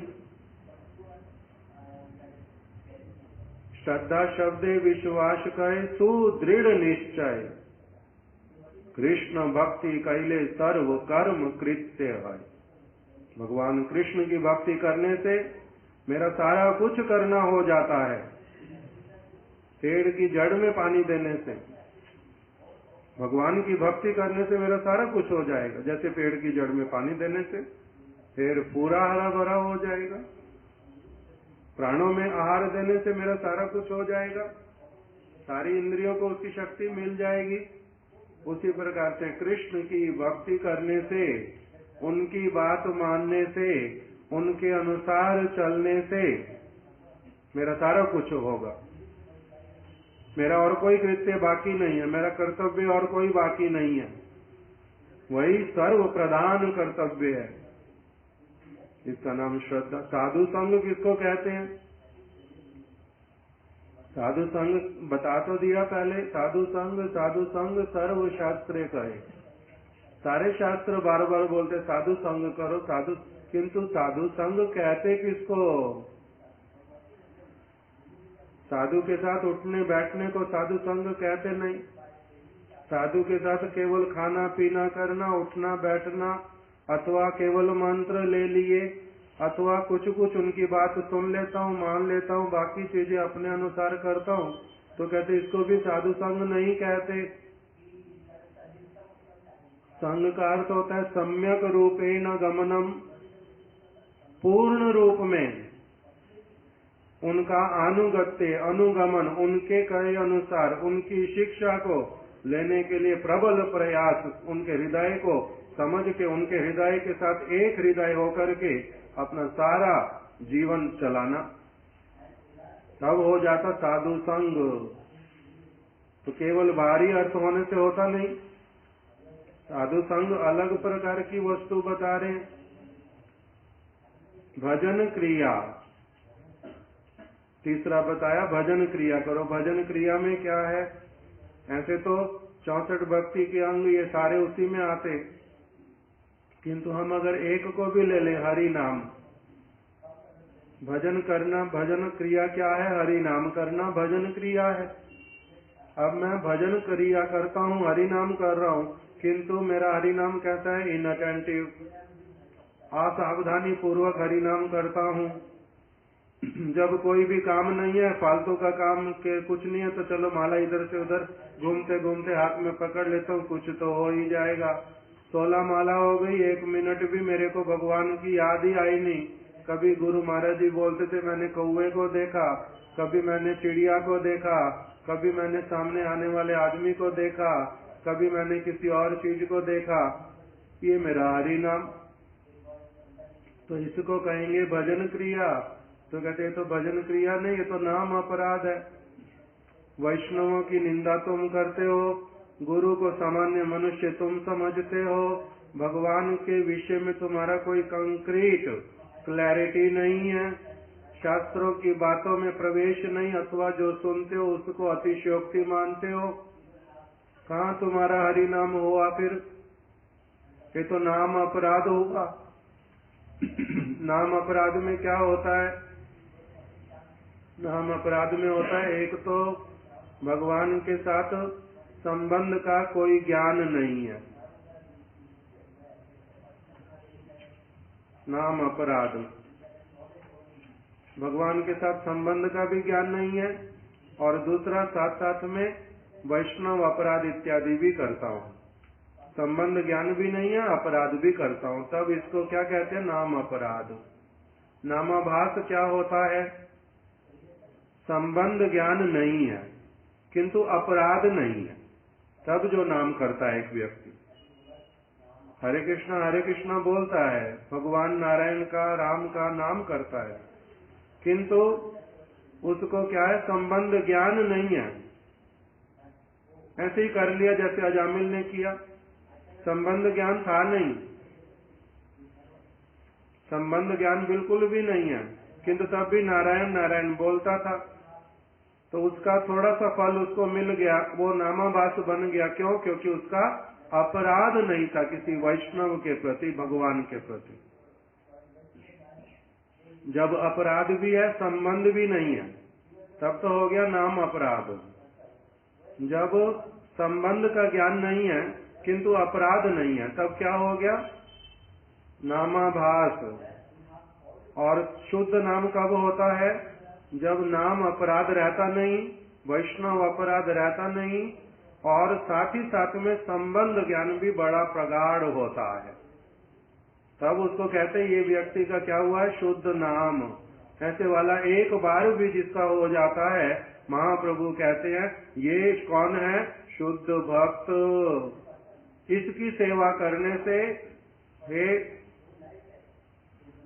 श्रद्धा शब्दे विश्वास कहे सुदृढ़ निश्चय, कृष्ण भक्ति कैले सर्व कर्म कृत्य है। भगवान कृष्ण की भक्ति करने से मेरा सारा कुछ करना हो जाता है। पेड़ की जड़ में पानी देने से, भगवान की भक्ति करने से मेरा सारा कुछ हो जाएगा। जैसे पेड़ की जड़ में पानी देने से पेड़ पूरा हरा भरा हो जाएगा, प्राणों में आहार देने से मेरा सारा कुछ हो जाएगा, सारी इंद्रियों को उसकी शक्ति मिल जाएगी। उसी प्रकार से कृष्ण की भक्ति करने से, उनकी बात मानने से, उनके अनुसार चलने से मेरा सारा कुछ होगा। मेरा और कोई कृत्य बाकी नहीं है, मेरा कर्तव्य और कोई बाकी नहीं है, वही सर्व प्रधान कर्तव्य है। इसका नाम श्रद्धा। साधु संग किसको कहते हैं? साधु संग बता तो दिया पहले, साधु संग सर्व शास्त्र कहे। सारे शास्त्र बार बार बोलते साधु संग करो साधु, किंतु साधु संग कहते किसको? साधु के साथ उठने बैठने को साधु संग कहते नहीं। साधु के साथ केवल खाना पीना करना, उठना बैठना, अथवा केवल मंत्र ले लिए, अथवा कुछ कुछ उनकी बात सुन लेता हूँ, मान लेता हूँ, बाकी चीजें अपने अनुसार करता हूँ, तो कहते इसको भी साधु संग नहीं कहते। संग का अर्थ होता है सम्यक रूपेण गमनम, पूर्ण रूप में उनका अनुगत्य अनुगमन, उनके कहे अनुसार उनकी शिक्षा को लेने के लिए प्रबल प्रयास, उनके हृदय को समझ के उनके हृदय के साथ एक हृदय होकर के अपना सारा जीवन चलाना, तब हो जाता साधु संग। तो केवल बाहरी अर्थ होने से होता नहीं। साधु संग अलग प्रकार की वस्तु बता रहे। भजन क्रिया तीसरा बताया, भजन क्रिया करो। भजन क्रिया में क्या है? ऐसे तो 64 भक्ति के अंग ये सारे उसी में आते, किंतु हम अगर एक को भी ले लें, हरि नाम भजन करना, भजन क्रिया क्या है? हरि नाम करना भजन क्रिया है। अब मैं भजन क्रिया करता हूँ, हरि नाम कर रहा हूँ, किंतु मेरा हरि नाम कहता है इनअटेंटिव, असावधानी पूर्वक हरि नाम करता हूँ। जब कोई भी काम नहीं है, फालतू का काम के कुछ नहीं है, तो चलो माला इधर से उधर घूमते घूमते हाथ में पकड़ लेता हूँ, कुछ तो हो ही जाएगा। 16 माला हो गई, 1 मिनट भी मेरे को भगवान की याद ही आई नहीं। कभी गुरु महाराज जी बोलते थे मैंने कौवे को देखा, कभी मैंने चिड़िया को देखा, कभी मैंने सामने आने वाले आदमी को देखा, कभी मैंने किसी और चीज को देखा, ये मेरा हरि नाम। तो इसको कहेंगे भजन क्रिया। तो कहते हैं तो भजन क्रिया नहीं, ये तो नाम अपराध है। वैष्णवों की निंदा तुम करते हो, गुरु को सामान्य मनुष्य तुम समझते हो, भगवान के विषय में तुम्हारा कोई कंक्रीट क्लैरिटी नहीं है, शास्त्रों की बातों में प्रवेश नहीं, अथवा जो सुनते हो उसको अतिशयोक्ति मानते हो, कहाँ तुम्हारा हरि नाम हुआ? फिर ये तो नाम अपराध होगा। नाम अपराध में क्या होता है? नाम अपराध में होता है, एक तो भगवान के साथ संबंध का कोई ज्ञान नहीं है, नाम अपराध। भगवान के साथ संबंध का भी ज्ञान नहीं है, और दूसरा साथ साथ में वैष्णव अपराध इत्यादि भी करता हूँ। संबंध ज्ञान भी नहीं है, अपराध भी करता हूँ, तब इसको क्या कहते हैं? नाम अपराध। नामाभास क्या होता है? संबंध ज्ञान नहीं है किंतु अपराध नहीं है, तब जो नाम करता है एक व्यक्ति, हरे कृष्णा बोलता है, भगवान नारायण का राम का नाम करता है, किंतु उसको क्या है? संबंध ज्ञान नहीं है। ऐसे ही कर लिया जैसे अजामिल ने किया, संबंध ज्ञान था नहीं, संबंध ज्ञान बिल्कुल भी नहीं है, किंतु तब भी नारायण नारायण बोलता था, तो उसका थोड़ा सा फल उसको मिल गया, वो नामाभास बन गया। क्यों? क्योंकि उसका अपराध नहीं था किसी वैष्णव के प्रति, भगवान के प्रति। जब अपराध भी है, संबंध भी नहीं है, तब तो हो गया नाम अपराध। जब संबंध का ज्ञान नहीं है किंतु अपराध नहीं है, तब क्या हो गया? नामाभास। और शुद्ध नाम कब होता है? जब नाम अपराध रहता नहीं, वैष्णव अपराध रहता नहीं, और साथ ही साथ में संबंध ज्ञान भी बड़ा प्रगाढ़ होता है, तब उसको कहते हैं ये व्यक्ति का क्या हुआ है? शुद्ध नाम। ऐसे वाला एक बार भी जिसका हो जाता है, महाप्रभु कहते हैं ये कौन है? शुद्ध भक्त। इसकी सेवा करने से हे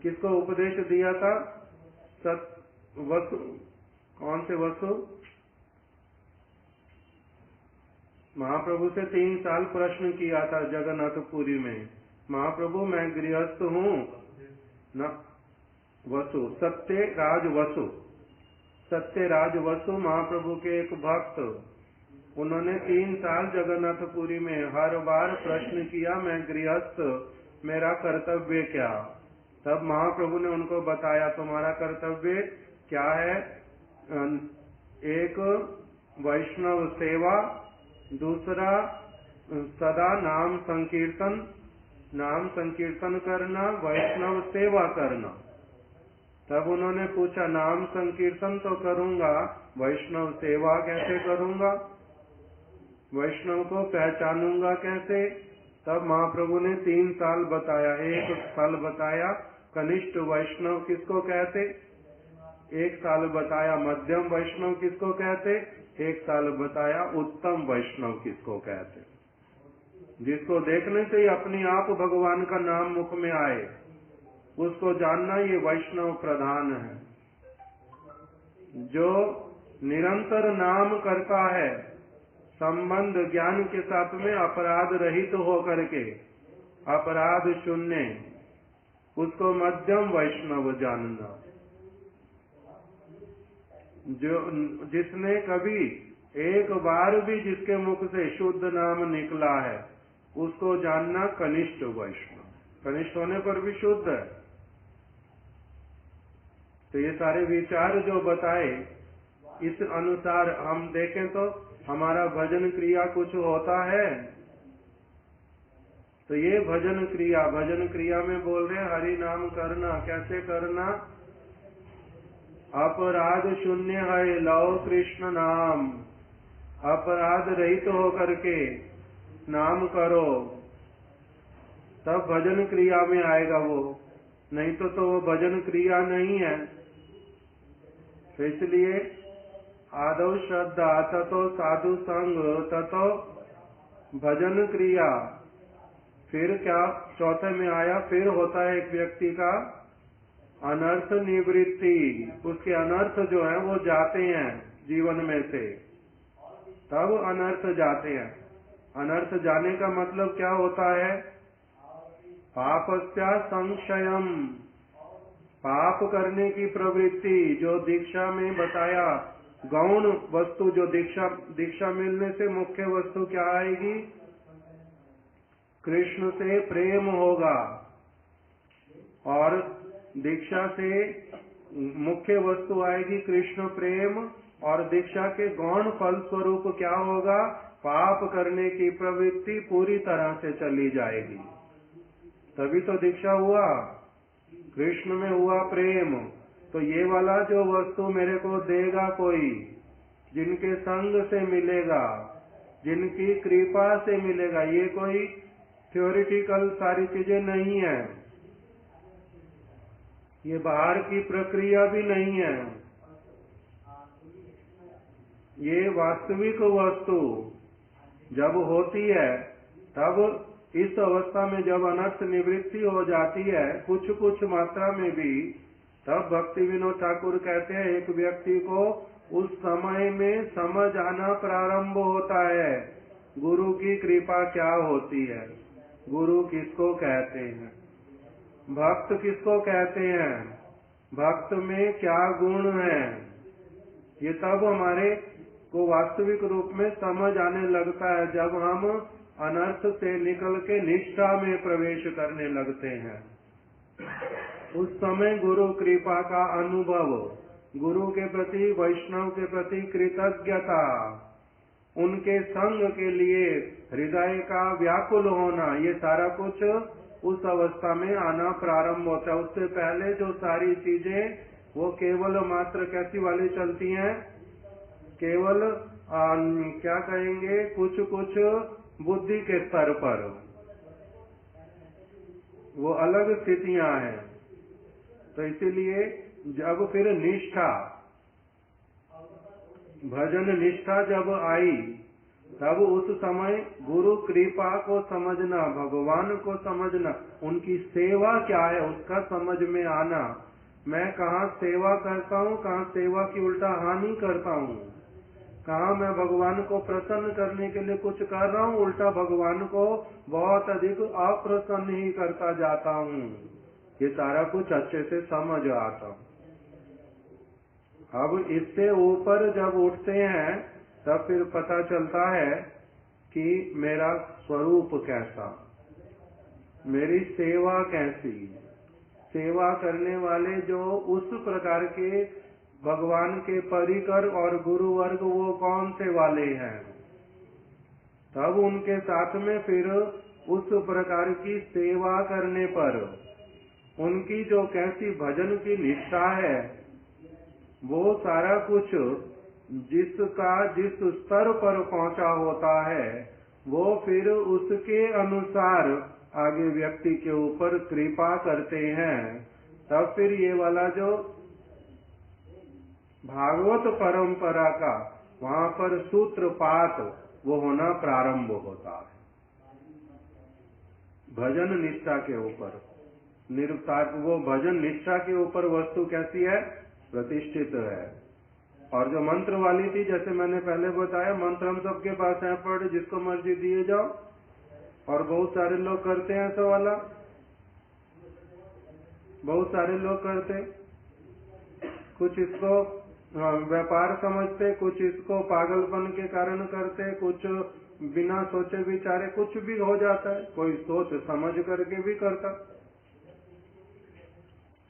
किसको उपदेश दिया था? वसु, कौन से वसु? महाप्रभु से 3 साल प्रश्न किया था जगन्नाथपुरी में, महाप्रभु मैं गृहस्थ हूँ न। वसु, सत्यराज वसु महाप्रभु के एक भक्त, उन्होंने 3 साल जगन्नाथपुरी में हर बार प्रश्न किया, मैं गृहस्थ, मेरा कर्तव्य क्या। तब महाप्रभु ने उनको बताया, तुम्हारा कर्तव्य क्या है। एक वैष्णव सेवा, दूसरा सदा नाम संकीर्तन करना, वैष्णव सेवा करना। तब उन्होंने पूछा, नाम संकीर्तन तो करूंगा, वैष्णव सेवा कैसे करूंगा, वैष्णव को पहचानूंगा कैसे। तब महाप्रभु ने 3 साल बताया। एक साल बताया कनिष्ठ वैष्णव किसको कहते, एक साल बताया मध्यम वैष्णव किसको कहते, एक साल बताया उत्तम वैष्णव किसको कहते, जिसको देखने से ही अपने आप भगवान का नाम मुख में आए, उसको जानना ये वैष्णव प्रधान है। जो निरंतर नाम करता है, संबंध ज्ञान के साथ में अपराध रहित होकर के, अपराध शून्य, उसको मध्यम वैष्णव जानना। जो जिसने कभी एक बार भी जिसके मुख से शुद्ध नाम निकला है, उसको जानना कनिष्ठ वैष्णव। कनिष्ठ होने पर भी शुद्ध है। तो ये सारे विचार जो बताए, इस अनुसार हम देखें तो हमारा भजन क्रिया कुछ होता है। तो ये भजन क्रिया में बोल रहे हरि नाम करना। कैसे करना, अपराध शून्य है लव कृष्ण नाम, अपराध रहित होकर के नाम करो, तब भजन क्रिया में आएगा वो, नहीं तो वो भजन क्रिया नहीं है। तो इसलिए आदौ श्रद्धा, ततो साधु संग, ततो भजन क्रिया। फिर क्या चौथे में आया, फिर होता है एक व्यक्ति का अनर्थ निवृत्ति, उसके अनर्थ जो है वो जाते हैं जीवन में से, तब अनर्थ जाते हैं। अनर्थ जाने का मतलब क्या होता है, पापस्या संशयम, पाप करने की प्रवृत्ति। जो दीक्षा में बताया गौण वस्तु, जो दीक्षा मिलने से मुख्य वस्तु क्या आएगी, कृष्ण से प्रेम होगा, और दीक्षा से मुख्य वस्तु आएगी कृष्ण प्रेम, और दीक्षा के गौण फल स्वरूप क्या होगा, पाप करने की प्रवृत्ति पूरी तरह से चली जाएगी। तभी तो दीक्षा हुआ, कृष्ण में हुआ प्रेम। तो ये वाला जो वस्तु मेरे को देगा कोई, जिनके संग से मिलेगा, जिनकी कृपा से मिलेगा, ये कोई थ्योरिटिकल सारी चीजें नहीं है, ये बाहर की प्रक्रिया भी नहीं है, ये वास्तविक वस्तु जब होती है, तब इस अवस्था में जब अनर्थ निवृत्ति हो जाती है कुछ मात्रा में भी, तब भक्ति विनोद ठाकुर कहते हैं एक व्यक्ति को उस समय में समझ आना प्रारंभ होता है, गुरु की कृपा क्या होती है, गुरु किसको कहते हैं, भक्त किसको कहते हैं, भक्त में क्या गुण है। ये तब हमारे को वास्तविक रूप में समझ आने लगता है, जब हम अनर्थ से निकल के निष्ठा में प्रवेश करने लगते हैं। उस समय गुरु कृपा का अनुभव, गुरु के प्रति, वैष्णव के प्रति कृतज्ञता, उनके संग के लिए हृदय का व्याकुल होना, ये सारा कुछ उस अवस्था में आना प्रारंभ होता है। उससे पहले जो सारी चीजें वो केवल मात्र कैसी वाली चलती हैं, केवल क्या कहेंगे, कुछ बुद्धि के स्तर पर, वो अलग स्थितियां हैं। तो इसीलिए जब फिर निष्ठा, भजन निष्ठा जब आई, तब उस समय गुरु कृपा को समझना, भगवान को समझना, उनकी सेवा क्या है उसका समझ में आना। मैं कहाँ सेवा करता हूँ, कहाँ सेवा की उल्टा हानि करता हूँ, कहाँ मैं भगवान को प्रसन्न करने के लिए कुछ कर रहा हूँ, उल्टा भगवान को बहुत अधिक अप्रसन्न ही करता जाता हूँ। ये सारा कुछ अच्छे से समझ आता हूँ। अब इससे ऊपर जब उठते हैं तब फिर पता चलता है कि मेरा स्वरूप कैसा, मेरी सेवा कैसी, सेवा करने वाले जो उस प्रकार के भगवान के परिकर और गुरु वर्ग वो कौन से वाले हैं। तब उनके साथ में फिर उस प्रकार की सेवा करने पर उनकी जो कैसी भजन की निष्ठा है, वो सारा कुछ जिसका जिस स्तर पर पहुंचा होता है, वो फिर उसके अनुसार आगे व्यक्ति के ऊपर कृपा करते हैं। तब फिर ये वाला जो भागवत परंपरा का वहां पर सूत्रपात वो होना प्रारंभ होता है। भजन निष्ठा के ऊपर निरुक्तार्थ, वो भजन निष्ठा के ऊपर वस्तु कैसी है, प्रतिष्ठित है। और जो मंत्र वाली थी, जैसे मैंने पहले बताया, मंत्र हम सबके पास है, पढ़ जिसको मर्जी दिए जाओ, और बहुत सारे लोग करते हैं ऐसा वाला, बहुत सारे लोग करते, कुछ इसको व्यापार समझते, कुछ इसको पागलपन के कारण करते, कुछ बिना सोचे विचारे कुछ भी हो जाता है, कोई सोच समझ करके भी करता,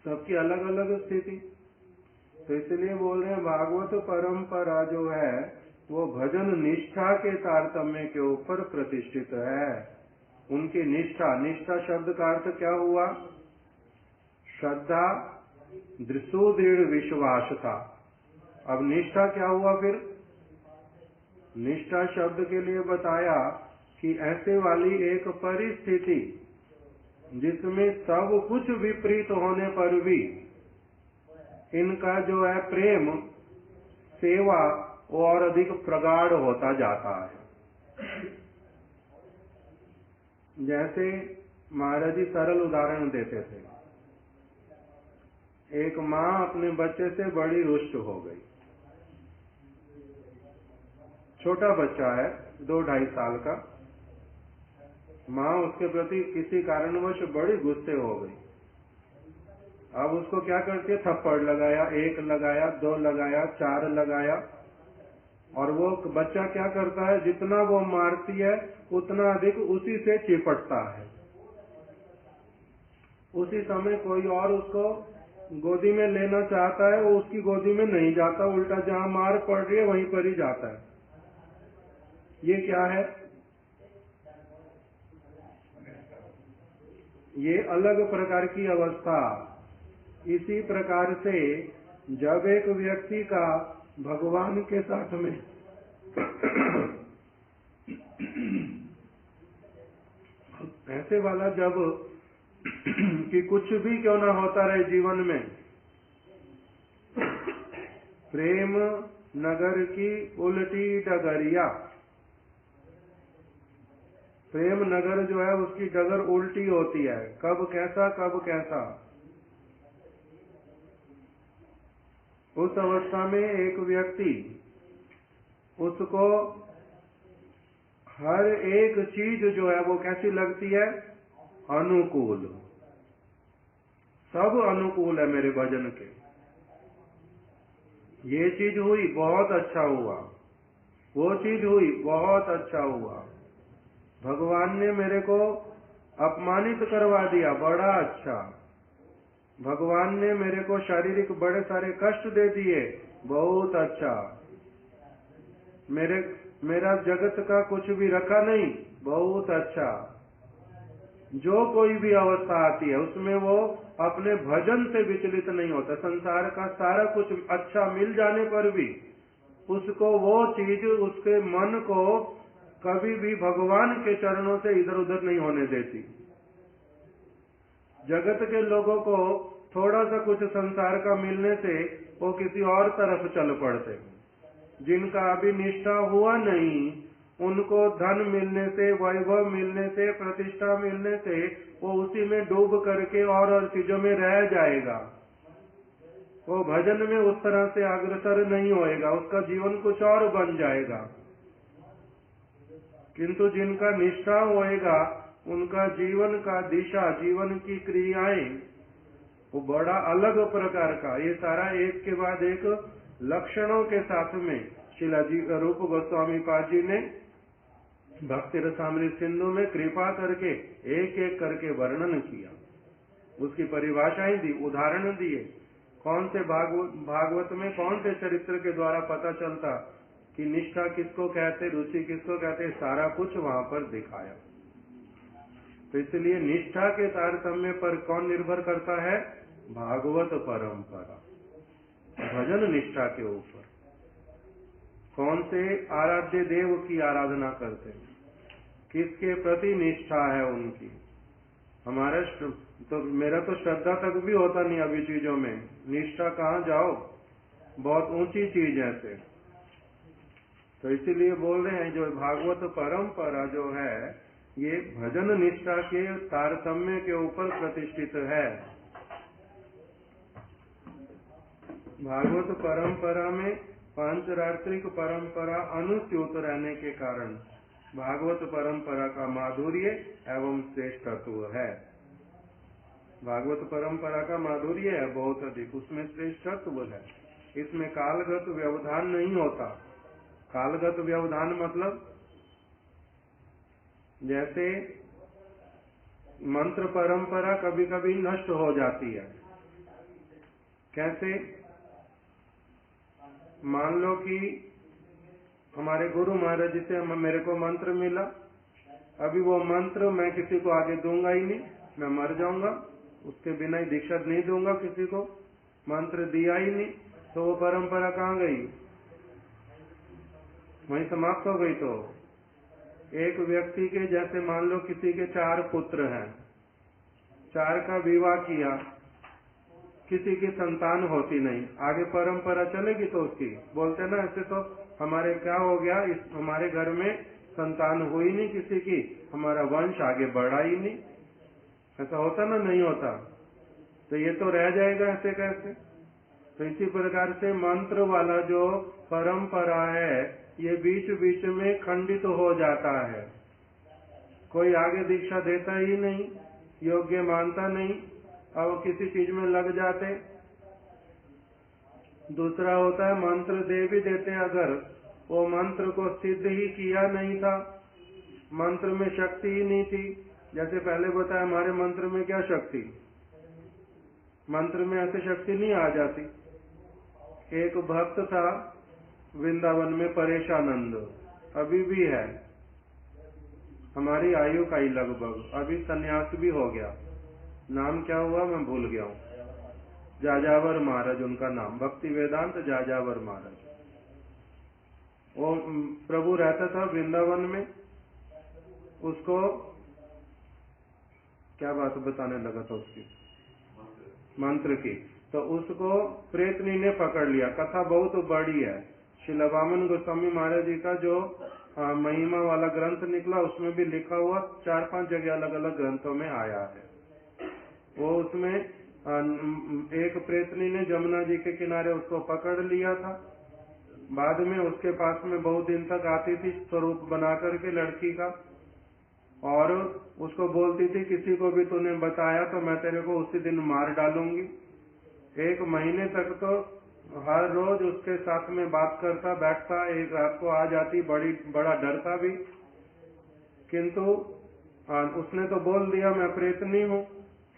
सबकी अलग अलग स्थिति। तो इसलिए बोल रहे हैं भागवत परंपरा जो है वो भजन निष्ठा के तारतम्य के ऊपर प्रतिष्ठित है। उनकी निष्ठा, निष्ठा शब्द का अर्थ क्या हुआ, श्रद्धा, सुदृढ़ विश्वास था। अब निष्ठा क्या हुआ फिर, निष्ठा शब्द के लिए बताया कि ऐसे वाली एक परिस्थिति जिसमें सब कुछ विपरीत होने पर भी इनका जो है प्रेम, सेवा और अधिक प्रगाढ़ होता जाता है। जैसे महाराज जी सरल उदाहरण देते थे, एक माँ अपने बच्चे से बड़ी रुष्ट हो गई, छोटा बच्चा है 2-2.5 साल का, माँ उसके प्रति किसी कारणवश बड़ी गुस्से हो गई। अब उसको क्या करती है, थप्पड़ लगाया, 1 लगाया, 2 लगाया, 4 लगाया, और वो बच्चा क्या करता है, जितना वो मारती है उतना अधिक उसी से चिपटता है। उसी समय कोई और उसको गोदी में लेना चाहता है, वो उसकी गोदी में नहीं जाता, उल्टा जहाँ मार पड़ रही है वहीं पर ही जाता है। ये क्या है, ये अलग प्रकार की अवस्था। इसी प्रकार से जब एक व्यक्ति का भगवान के साथ में ऐसे वाला जब कि कुछ भी क्यों ना होता रहे जीवन में, प्रेम नगर की उल्टी डगरिया, प्रेम नगर जो है उसकी डगर उल्टी होती है, कब कैसा कब कैसा। उस अवस्था में एक व्यक्ति, उसको हर एक चीज जो है वो कैसी लगती है, अनुकूल, सब अनुकूल है मेरे भजन के। ये चीज हुई बहुत अच्छा हुआ, वो चीज हुई बहुत अच्छा हुआ, भगवान ने मेरे को अपमानित करवा दिया, बड़ा अच्छा, भगवान ने मेरे को शारीरिक बड़े सारे कष्ट दे दिए, बहुत अच्छा, मेरा जगत का कुछ भी रखा नहीं, बहुत अच्छा। जो कोई भी अवस्था आती है उसमें वो अपने भजन से विचलित नहीं होता। संसार का सारा कुछ अच्छा मिल जाने पर भी उसको वो चीज उसके मन को कभी भी भगवान के चरणों से इधर उधर नहीं होने देती। जगत के लोगों को थोड़ा सा कुछ संसार का मिलने से वो किसी और तरफ चल पड़ते। जिनका अभी निष्ठा हुआ नहीं, उनको धन मिलने से, वैभव मिलने से, प्रतिष्ठा मिलने से वो उसी में डूब करके और चीजों में रह जाएगा। वो भजन में उस तरह से अग्रसर नहीं होएगा, उसका जीवन कुछ और बन जाएगा। किंतु जिनका निष्ठा होएगा, उनका जीवन का दिशा, जीवन की क्रियाएं वो बड़ा अलग प्रकार का, ये सारा एक के बाद एक लक्षणों के साथ में शिला जी रूप गोस्वामी पाद जी ने भक्ति रसामृत सिंधु में कृपा करके एक एक करके वर्णन किया, उसकी परिभाषाएं दी, उदाहरण दिए। कौन से भागवत में कौन से चरित्र के द्वारा पता चलता कि निष्ठा किसको कहते, रुचि किसको कहते, सारा कुछ वहां पर दिखाया। तो इसलिए निष्ठा के तारतम्य पर कौन निर्भर करता है? भागवत परंपरा, भजन निष्ठा के ऊपर। कौन से आराध्य देव की आराधना करते हैं, किसके प्रति निष्ठा है उनकी। हमारा तो मेरा तो श्रद्धा तक भी होता नहीं अभी चीजों में, निष्ठा कहाँ जाओ, बहुत ऊंची चीज है से। तो इसीलिए बोल रहे हैं जो भागवत परंपरा जो है ये भजन निष्ठा के तारतम्य के ऊपर प्रतिष्ठित है। भागवत परंपरा में पांचरात्रिक परंपरा अनुच्युत रहने के कारण भागवत परंपरा का माधुर्य एवं श्रेष्ठत्व है। भागवत परंपरा का माधुर्य है बहुत अधिक, उसमें श्रेष्ठत्व है। इसमें कालगत व्यवधान नहीं होता। कालगत व्यवधान मतलब जैसे मंत्र परंपरा कभी कभी नष्ट हो जाती है। कैसे? मान लो कि हमारे गुरु महाराज जी से मेरे को मंत्र मिला, अभी वो मंत्र मैं किसी को आगे दूंगा ही नहीं, मैं मर जाऊंगा, उसके बिना ही दीक्षा नहीं दूंगा किसी को, मंत्र दिया ही नहीं, तो वो परंपरा कहाँ गई? वहीं समाप्त हो गई। तो एक व्यक्ति के जैसे मान लो किसी के 4 पुत्र हैं, 4 का विवाह किया, किसी की संतान होती नहीं, आगे परंपरा चलेगी तो उसकी बोलते ना ऐसे तो हमारे क्या हो गया, इस हमारे घर में संतान हुई नहीं किसी की, हमारा वंश आगे बढ़ा ही नहीं। ऐसा होता ना, नहीं होता। तो ये तो रह जाएगा ऐसे कैसे? तो इसी प्रकार से मंत्र वाला जो परंपरा है ये बीच बीच में खंडित हो जाता है, कोई आगे दीक्षा देता ही नहीं, योग्य मानता नहीं, अब किसी चीज में लग जाते। दूसरा होता है मंत्र दे भी देते, अगर वो मंत्र को सिद्ध ही किया नहीं था, मंत्र में शक्ति ही नहीं थी। जैसे पहले बताया हमारे मंत्र में क्या शक्ति, मंत्र में ऐसे शक्ति नहीं आ जाती। एक भक्त था वृंदावन में, परेशानंद, अभी भी है, हमारी आयु का ही लगभग, अभी सन्यास भी हो गया, नाम क्या हुआ मैं भूल गया हूँ, जाजावर महाराज उनका नाम, भक्ति वेदांत जाजावर महाराज। वो प्रभु रहता था वृंदावन में, उसको क्या बात बताने लगा था उसकी मंत्र की, तो उसको प्रेतनी ने पकड़ लिया। कथा बहुत बड़ी है, श्रील वामन गोस्वामी महाराज जी का जो महिमा वाला ग्रंथ निकला उसमें भी लिखा हुआ, 4-5 जगह अलग अलग ग्रंथों में आया है। वो उसमें एक प्रेतनी ने जमुना जी के किनारे उसको पकड़ लिया था, बाद में उसके पास में बहुत दिन तक आती थी स्वरूप बना करके लड़की का, और उसको बोलती थी किसी को भी तूने बताया तो मैं तेरे को उसी दिन मार डालूंगी। 1 महीने तक तो हर रोज उसके साथ में बात करता बैठता, एक रात को आ जाती, बड़ा डरता भी, किंतु उसने तो बोल दिया मैं प्रेतनी हूँ।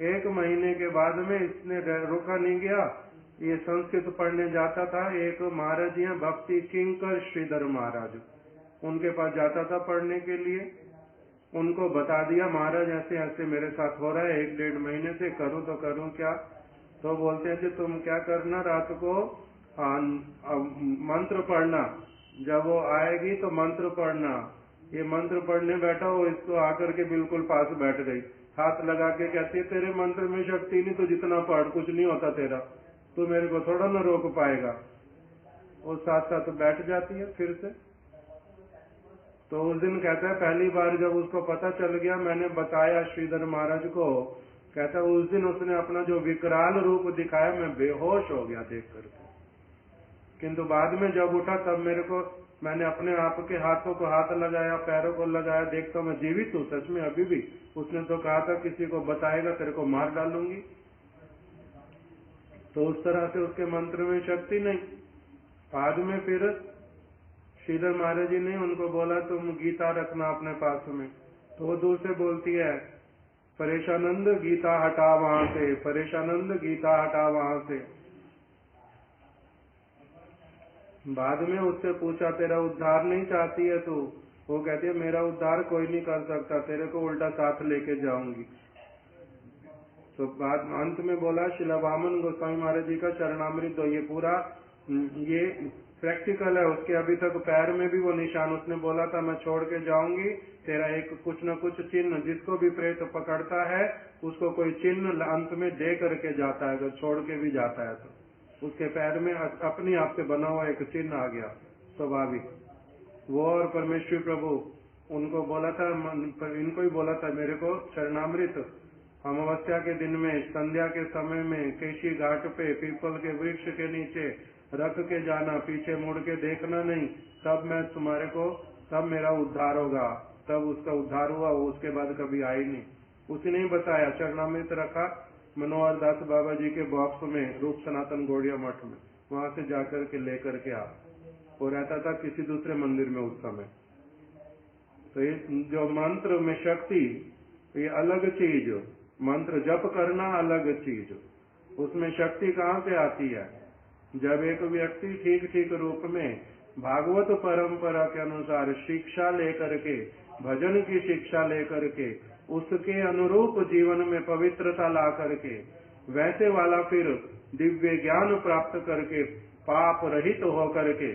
1 महीने के बाद में इसने रुका नहीं गया, ये संस्कृत पढ़ने जाता था। एक महाराज जी हैं भक्ति किंकर श्रीधर महाराज, उनके पास जाता था पढ़ने के लिए। उनको बता दिया महाराज ऐसे ऐसे मेरे साथ हो रहा है 1-1.5 महीने से, करूं तो करूं क्या? तो बोलते हैं कि तुम क्या करना, रात को मंत्र पढ़ना, जब वो आएगी तो मंत्र पढ़ना। ये मंत्र पढ़ने बैठा, वो इसको आकर के बिल्कुल पास बैठ गई, हाथ लगा के कहती है तेरे मंत्र में शक्ति नहीं, तो जितना पढ़ कुछ नहीं होता तेरा, तू मेरे को थोड़ा ना रोक पाएगा। वो साथ साथ बैठ जाती है फिर से। तो उस दिन कहता है पहली बार जब उसको पता चल गया, मैंने बताया श्रीधर महाराज को, कहता है उस दिन उसने अपना जो विकराल रूप दिखाया, मैं बेहोश हो गया देख करके। किंतु बाद में जब उठा तब मैंने अपने आप के हाथों को हाथ लगाया, पैरों को लगाया, देखता मैं जीवित हूँ सच में अभी भी। उसने तो कहा था किसी को बताएगा तेरे को मार डालूंगी। तो उस तरह से उसके मंत्र में शक्ति नहीं। बाद में फिर श्रीधर महाराज जी ने उनको बोला तुम गीता रखना अपने पास में, तो वो दूर से बोलती है परेशानंद गीता हटा वहां से, परेशानंद गीता हटा वहां से। बाद में उससे पूछा तेरा उद्धार नहीं चाहती है तू? वो कहती है मेरा उद्धार कोई नहीं कर सकता, तेरे को उल्टा साथ लेके जाऊंगी। तो बाद अंत में बोला श्रील वामन गोस्वामी महाराज जी का चरणामृत दो, ये पूरा ये प्रैक्टिकल है। उसके अभी तक पैर में भी वो निशान, उसने बोला था मैं छोड़ के जाऊंगी, तेरा एक कुछ न कुछ चिन्ह, जिसको भी प्रेत पकड़ता है उसको कोई चिन्ह अंत में दे करके जाता है, अगर छोड़ के भी जाता है तो उसके पैर में अपने आप से बना हुआ एक चिन्ह आ गया स्वाभाविक। वो और परमेश्वर प्रभु उनको बोला था, इनको ही बोला था मेरे को चरणामृत अमावस्या के दिन में संध्या के समय में केशी घाट पे पीपल के वृक्ष के नीचे रख के जाना, पीछे मुड़ के देखना नहीं, तब मैं तुम्हारे को, तब मेरा उद्धार होगा। तब उसका उद्धार हुआ, वो उसके बाद कभी आई नहीं। उसने ही बताया, चरणामृत रखा मनोहर दास बाबा जी के बॉक्स में रूप सनातन गौड़िया मठ में, वहां से जाकर के लेकर के आ। वो रहता था किसी दूसरे मंदिर में उस समय। तो ये जो मंत्र में शक्ति, ये अलग चीज, मंत्र जप करना अलग चीज, उसमें शक्ति कहाँ से आती है? जब एक व्यक्ति ठीक ठीक रूप में भागवत परंपरा के अनुसार शिक्षा लेकर के, भजन की शिक्षा लेकर के, उसके अनुरूप जीवन में पवित्रता ला करके, वैसे वाला फिर दिव्य ज्ञान प्राप्त करके पाप रहित तो हो करके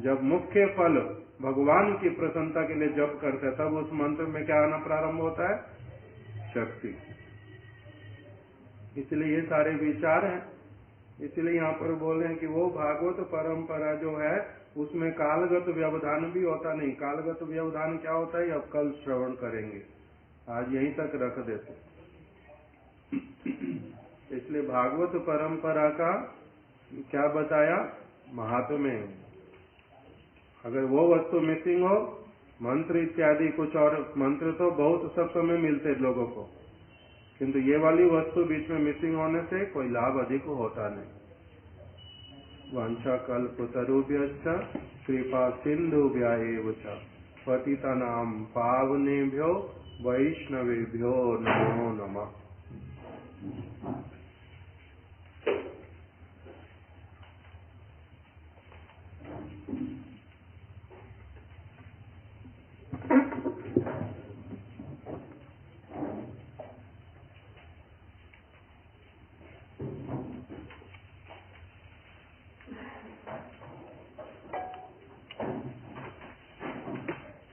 जब मुख्य फल भगवान की प्रसन्नता के लिए जप करते हैं, तब उस मंत्र में क्या आना प्रारंभ होता है? शक्ति। इसलिए ये सारे विचार हैं। इसलिए यहाँ पर बोल रहे हैं कि वो भागवत परंपरा जो है उसमें कालगत व्यवधान भी होता नहीं। कालगत व्यवधान क्या होता है अब कल श्रवण करेंगे, आज यहीं तक रख देते। इसलिए भागवत परंपरा का क्या बताया महात्म्य। अगर वो वस्तु मिसिंग हो, मंत्र इत्यादि कुछ और, मंत्र तो बहुत सब समय मिलते लोगों को, किंतु ये वाली वस्तु बीच में मिसिंग होने से कोई लाभ अधिक होता नहीं। वांछा कल्पतरुभ्यश्च कृपा सिन्धुभ्य एव च पतितानां पावनेभ्यो वैष्णवेभ्यो नमो नमः।